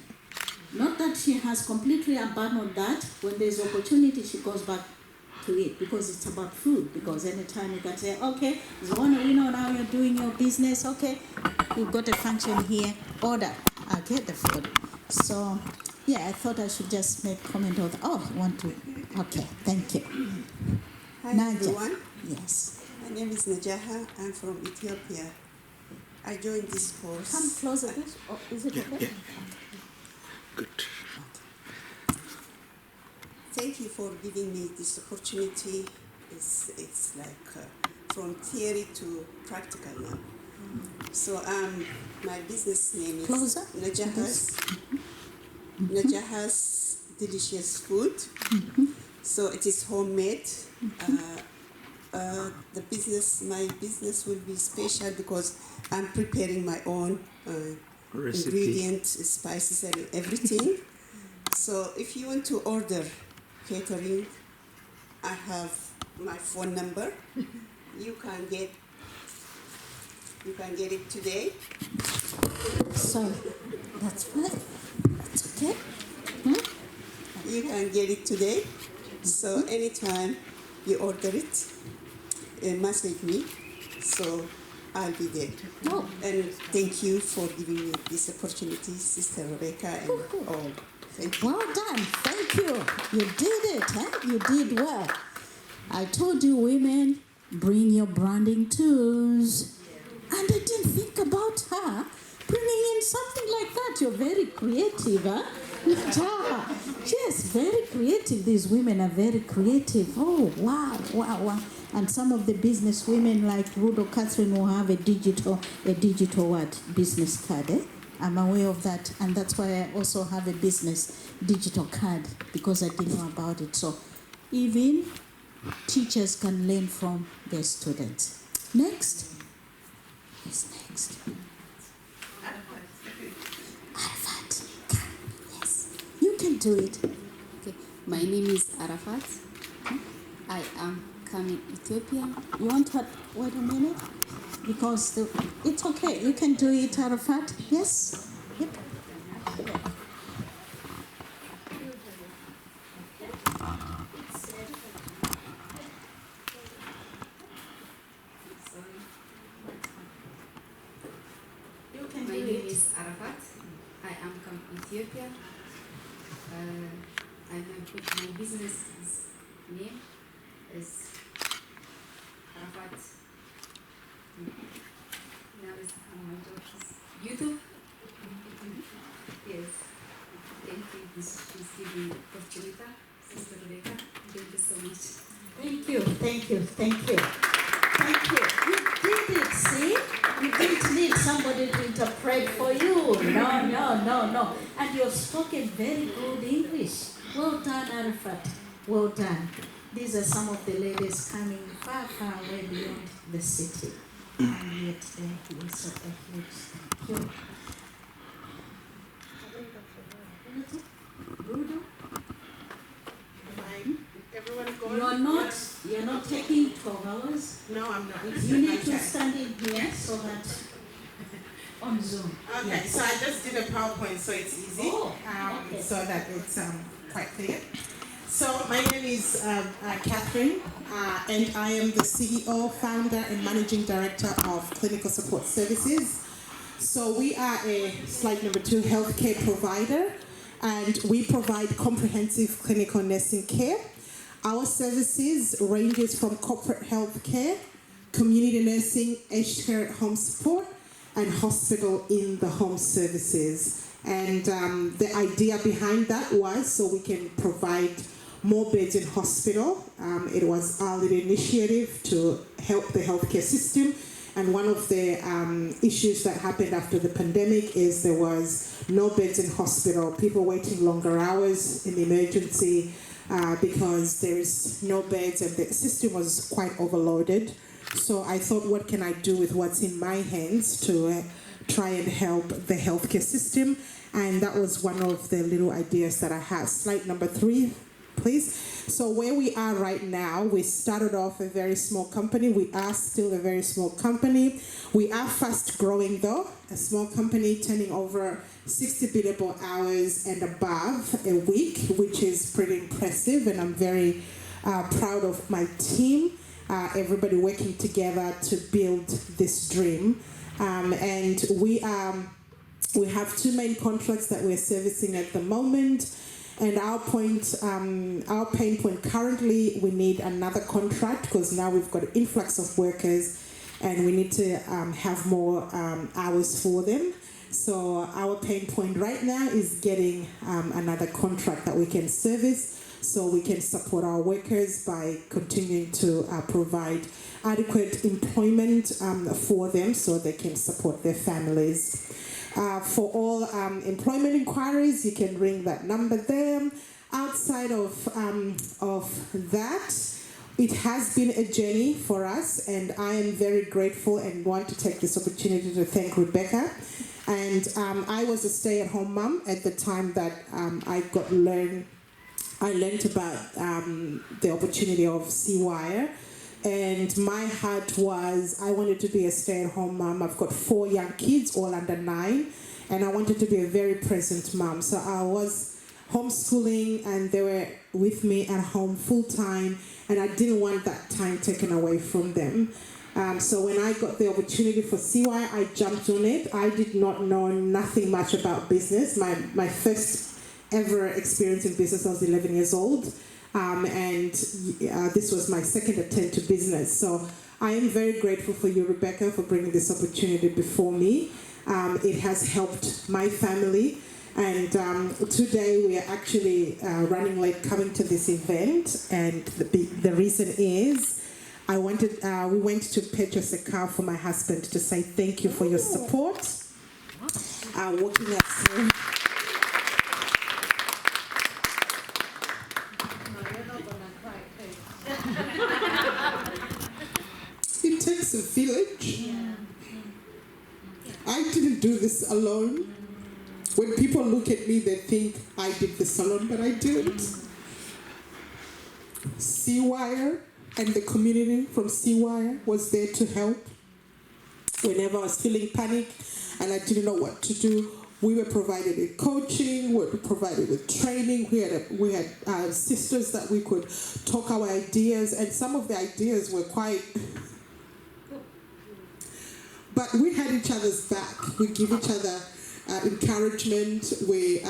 Not that she has completely abandoned that. When there's opportunity, she goes back to it because it's about food. Because anytime you can say, okay, Zione, we know now you're doing your business, okay, we've got a function here, order, I'll get the food. So, yeah, I thought I should just make comment of, you want to, okay, thank you. Hi Naja. everyone. Yes. My name is Najaha. I'm from Ethiopia. I joined this course. Come closer, please. Oh, is it okay? Yeah. Good. Thank you for giving me this opportunity. It's like from theory to practical now. So my business name is Najaha's Delicious Food. So it is homemade. My business will be special because I'm preparing my own ingredients, spices, and everything. So if you want to order catering, I have my phone number. You can get it today. So that's fine. That's okay. You can get it today. So anytime you order it, message me. So I'll be there. Oh. And thank you for giving me this opportunity, Sister Rebecca, and all. Thank you. Well done. Thank you. You did it, huh? You did well. I told you, women, bring your branding tools. And I didn't think about her bringing in something like that. You're very creative, huh? Yes, very creative. These women are very creative. Oh, wow. And some of the business women like Rudo Catherine will have a digital what? Business card, eh? I'm aware of that, and that's why I also have a business digital card, because I didn't know about it. So even teachers can learn from their students. Next. Who's next? Arafat. Yes. You can do it. Okay. My name is Arafat. I am coming Ethiopia. You want to wait a minute? Because it's okay. You can do it, Arafat. Yes? Yep. My name is Arafat. I Ethiopia. My business name is Arafat. Now is my job is YouTube. Yes. Thank you. She's giving opportunity. Sister Rebecca, thank you so much. Thank you, thank you, thank you. Thank you. You did it, see? You didn't need somebody to interpret for you. No. And you've spoken very good English. Well done, Arafat. Well done. These are some of the ladies coming far, far away beyond the city. And yet they are so a huge thank you. Bruno? Everyone going? You're not taking 12 hours? No, I'm not. You need to stand in here so that on Zoom. Okay, Yes. so I just did a PowerPoint so it's easy, okay. so that it's quite clear. So my name is Catherine, and I am the CEO, founder, and managing director of Clinical Support Services. So we are a, slide number 2, healthcare provider, and we provide comprehensive clinical nursing care. Our services ranges from corporate healthcare, community nursing, aged care at home support, and hospital in the home services. And the idea behind that was so we can provide more beds in hospital. It was our little initiative to help the healthcare system. And one of the issues that happened after the pandemic is there was no beds in hospital, people waiting longer hours in the emergency because there is no beds and the system was quite overloaded. So I thought, what can I do with what's in my hands to try and help the healthcare system? And that was one of the little ideas that I had. Slide number 3, please. So where we are right now, we started off a very small company. We are still a very small company. We are fast growing though, a small company turning over 60 billable hours and above a week, which is pretty impressive. And I'm very proud of my team, everybody working together to build this dream. And we have 2 main contracts that we're servicing at the moment. And our pain point currently, we need another contract because now we've got an influx of workers and we need to have more hours for them. So our pain point right now is getting another contract that we can service so we can support our workers by continuing to provide adequate employment for them so they can support their families. For all employment inquiries, you can ring that number there. Outside of that, it has been a journey for us, and I am very grateful and want to take this opportunity to thank Rebecca. And I was a stay-at-home mom at the time that I learned about the opportunity of CWIRE. And my heart was, I wanted to be a stay-at-home mom. I've got 4 young kids, all under 9, and I wanted to be a very present mom. So I was homeschooling, and they were with me at home full-time, and I didn't want that time taken away from them. So when I got the opportunity for CWIRE, I jumped on it. I did not know nothing much about business. My first ever experience in business, I was 11 years old. And this was my second attempt to business. So I am very grateful for you, Rebecca, for bringing this opportunity before me. It has helped my family. And today we are actually running late coming to this event. And the reason is we went to purchase a car for my husband to say thank you for your support. Walking us through. It takes a village. I didn't do this alone. When people look at me, they think I did this alone, but I didn't. CWIRE and the community from CWIRE was there to help. Whenever I was feeling panic and I didn't know what to do, we were provided with coaching, we were provided with training. We had sisters that we could talk our ideas, and some of the ideas were quite... But we had each other's back. We give each other encouragement, we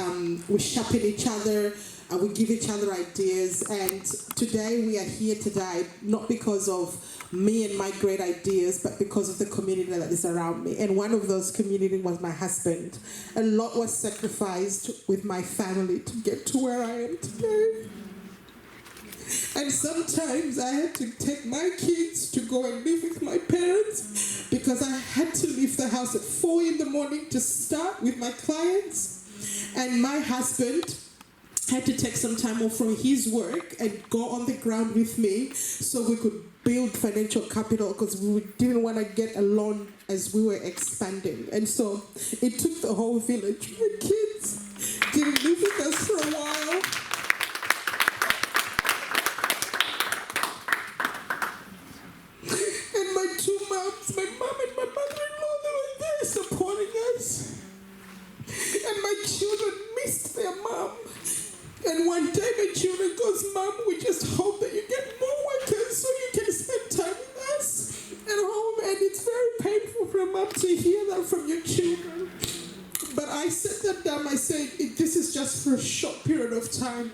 sharpen each other, we give each other ideas. And today we are here today not because of me and my great ideas, but because of the community that is around me. And one of those community was my husband. A lot was sacrificed with my family to get to where I am today. And sometimes I had to take my kids to go and live with my parents because I had to leave the house at 4 in the morning to start with my clients. And my husband had to take some time off from his work and go on the ground with me so we could build financial capital because we didn't want to get a loan as we were expanding. And so it took the whole village. My kids didn't live with us for a while. And my two moms, my mom and my mother-in-law, they were there supporting us. And my children missed their mom. And one day my children goes, Mom, we just hope that you get more workers so you can spend time with us at home. And it's very painful for a mom to hear that from your children. But I set them down. I said, this is just for a short period of time.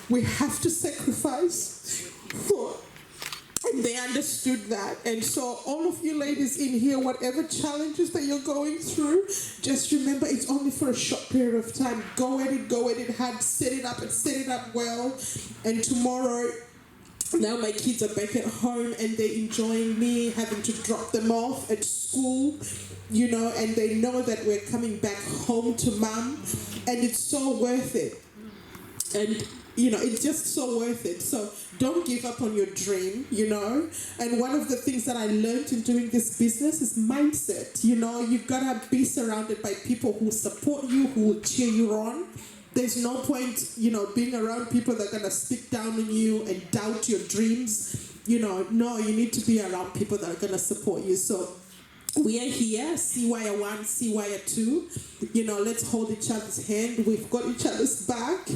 We have to sacrifice for. And they understood that. And so all of you ladies in here, whatever challenges that you're going through, just remember it's only for a short period of time. Go at it hard, set it up and set it up well. And tomorrow, now my kids are back at home and they're enjoying me having to drop them off at school, you know, and they know that we're coming back home to mom. And it's so worth it. And you know, it's just so worth it. So don't give up on your dream, you know. And one of the things that I learned in doing this business is mindset. You know, you've got to be surrounded by people who support you, who will cheer you on. There's no point, you know, being around people that are going to speak down on you and doubt your dreams. You know, no, you need to be around people that are going to support you. So we are here, CWIRE 1, CWIRE 2. You know, let's hold each other's hand. We've got each other's back,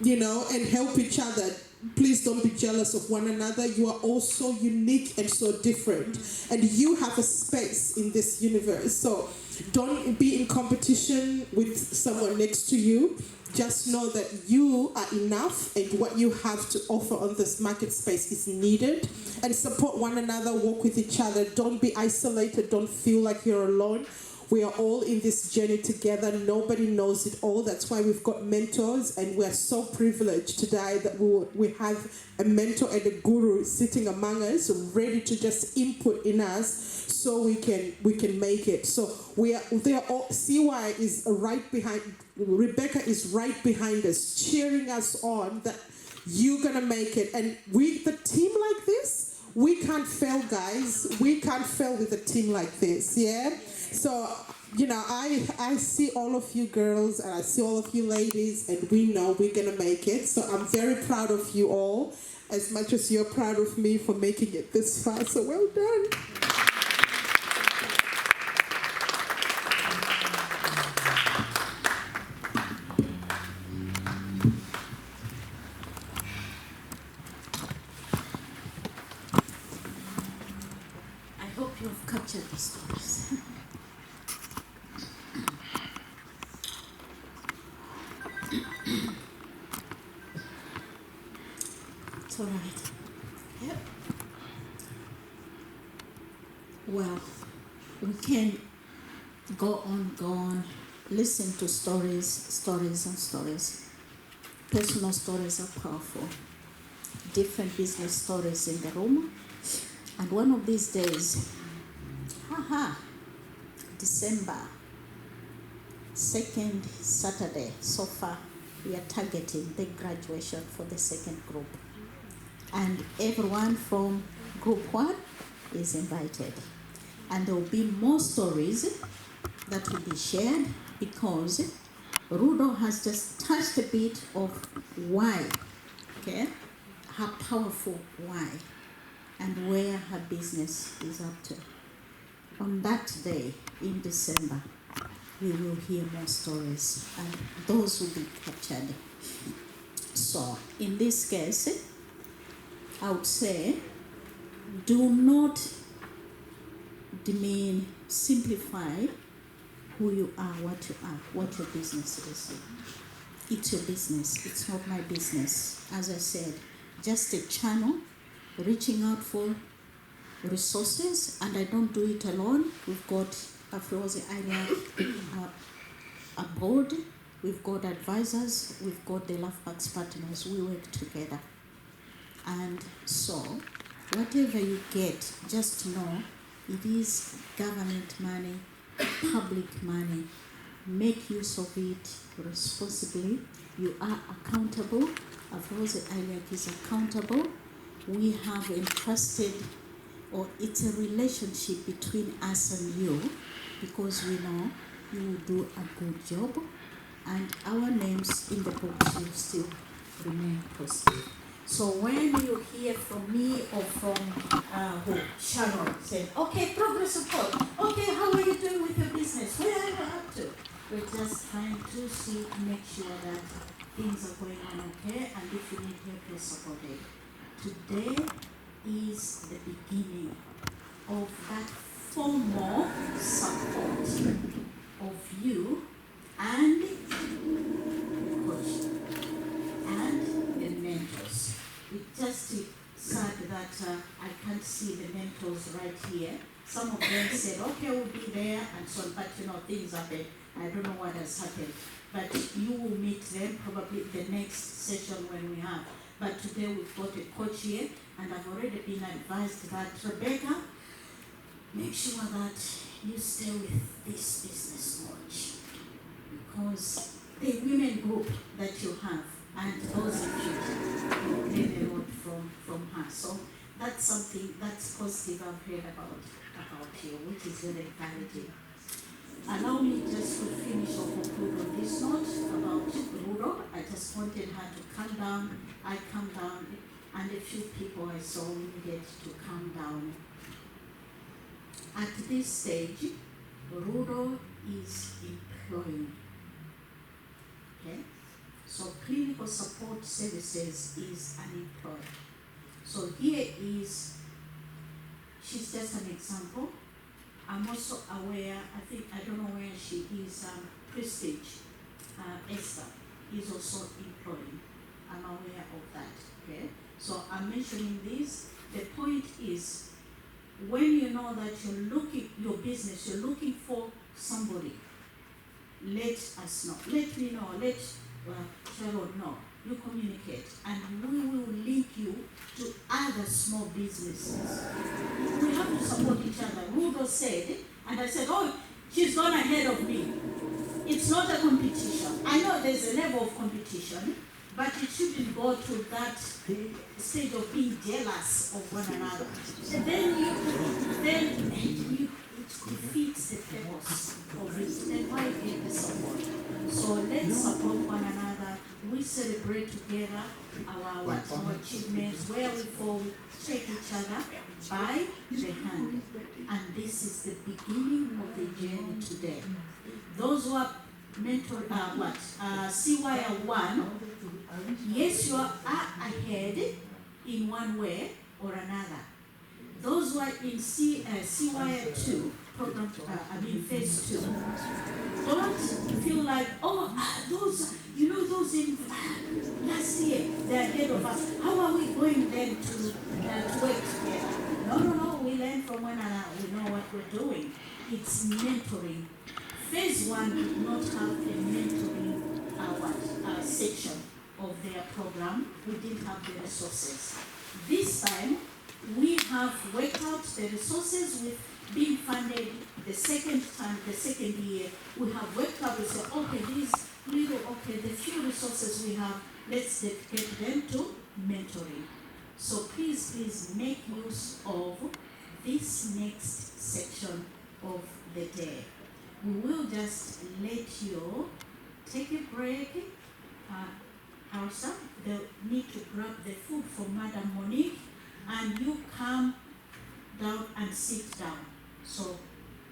you know, and help each other. Please don't be jealous of one another. You are all so unique and so different. And you have a space in this universe. So don't be in competition with someone next to you. Just know that you are enough and what you have to offer on this market space is needed. And support one another, work with each other. Don't be isolated. Don't feel like you're alone. We are all in this journey together. Nobody knows it all. That's why we've got mentors, and we're so privileged today that we have a mentor and a guru sitting among us, ready to just input in us so we can make it. So they are all, CWIRE is right behind, Rebecca is right behind us, cheering us on that you're gonna make it. And with a team like this, we can't fail, guys. We can't fail with a team like this, yeah? So, you know, I see all of you girls and I see all of you ladies, and we know we're going to make it. So I'm very proud of you all, as much as you're proud of me for making it this far. So well done. I hope you've captured the stories. It's all right. Yep. Well, we can go on, listen to stories and stories. Personal stories are powerful. Different business stories in the room. And one of these days, December 2nd Saturday, so far, we are targeting the graduation for the second group. And everyone from group 1 is invited. And there will be more stories that will be shared because Rudo has just touched a bit of why, okay? Her powerful why and where her business is up to. On that day in December, we will hear more stories and those will be captured. So in this case, I would say, do not demean, simplify who you are, what your business is. It's your business, it's not my business. As I said, just a channel reaching out for resources, and I don't do it alone. We've got AfriAus Ileac a board, we've got advisors, we've got the LAFPAX partners, we work together. And so, whatever you get, just know it is government money, public money. Make use of it responsibly. You are accountable. AfriAus Ileac is accountable. We have entrusted, or it's a relationship between us and you, because we know you will do a good job, and our names in the books will still remain positive. So when you hear from me or from Sharon saying, okay, progress report, okay, how are you doing with your business? Where are you up to? We're just trying to see, make sure that things are going on okay, and if you need help, you're supported. Today is the beginning of that formal support of you and the coach and the mentors. It's just sad that I can't see the mentors right here. Some of them said, okay, we'll be there and so on, but things happen. I don't know what has happened. But you will meet them probably the next session when we have. But today we've got a coach here, and I've already been advised that, Rebecca, make sure that you stay with this business coach, because the women group that you have and those in future will gain a lot from her. So that's something that's positive I've heard about you, which is very encouraging. Allow me just to finish or conclude on this note about Rudo. I just wanted her to calm down. I calmed down, and a few people I saw needed to calm down. At this stage, Rudo is employing. Okay? So clinical support services is unemployed. So here is, she's just an example. I'm also aware, I don't know where she is, Prestige, Esther, is also employing. I'm aware of that, okay? So I'm mentioning this. The point is, when you know that you're looking, your business, you're looking for somebody, let us know. Let me know, let Sharon know. You communicate, and we will link you to other small businesses. We have to support each other. Rudo said, and I said, oh, she's gone ahead of me. It's not a competition. I know there's a level of competition, but it shouldn't go to that stage of being jealous of one another. Then it defeats the purpose of it. Then why get the support? So let's support one another. We celebrate together our achievements, where we fall, shake each other by the hand. And this is the beginning of the journey today. Those who are mentored, CWIRE 1, yes, you are ahead in one way or another. Those who are in CWIRE 2, program, phase 2, don't feel like, those in last year, they're ahead of us. How are we going then to work together? No, we learn from one another. We know what we're doing. It's mentoring. Phase 1 did not have a mentoring section of their program. We didn't have the resources. This time, we have worked out the resources with being funded the second year. We have worked out and said, okay, the few resources we have, let's dedicate them to mentoring. So please make use of this next section of the day. We will just let you take a break. Hausa, they'll need to grab the food from Madam Monique, and you come down and sit down. So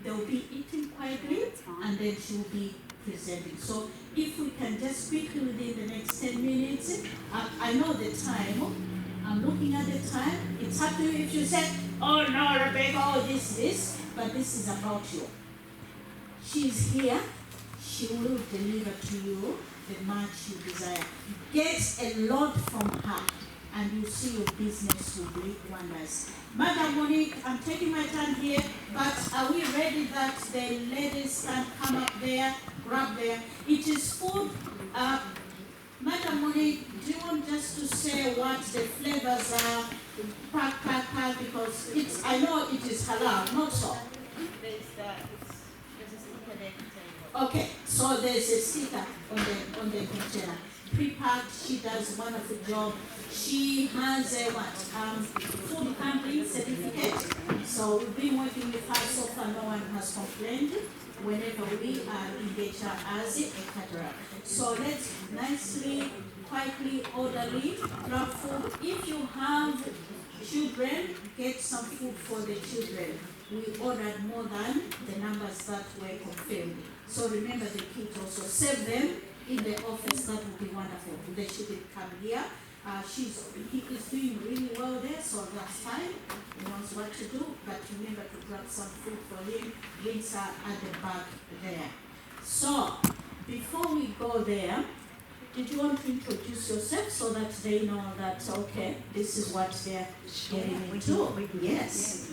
they'll be eating quietly, and then she'll be presenting. So if we can just quickly within the next 10 minutes, I know the time, I'm looking at the time. It's up to you if you say, oh no, Rebecca, oh this, but this is about you. she's here. She will deliver to you the much you desire. Get a lot from her, and you see your business will do wonders. Madam Monique, I'm taking my time here, but are we ready that the ladies can come up there, grab there? It is food. Madam Monique, do you want just to say what the flavors are? Pack, because it's, I know it is halal, not so. There's a sticker there. Okay, so there's a sticker on the container. Pre-packed, she does a wonderful job. She has a food handling certificate. So we've been working with her so far, no one has complained whenever we engage her as a caterer. So let's nicely, quietly, orderly grab food. If you have children, get some food for the children. We ordered more than the numbers that were confirmed. So remember the kids also. Save them in the office, that would be wonderful. They shouldn't come here. He is doing really well there, so that's fine. He knows what to do, but remember to grab some food for him. Links are at the back there. So, before we go there, did you want to introduce yourself so that they know that, okay, this is what they're getting into? Yes.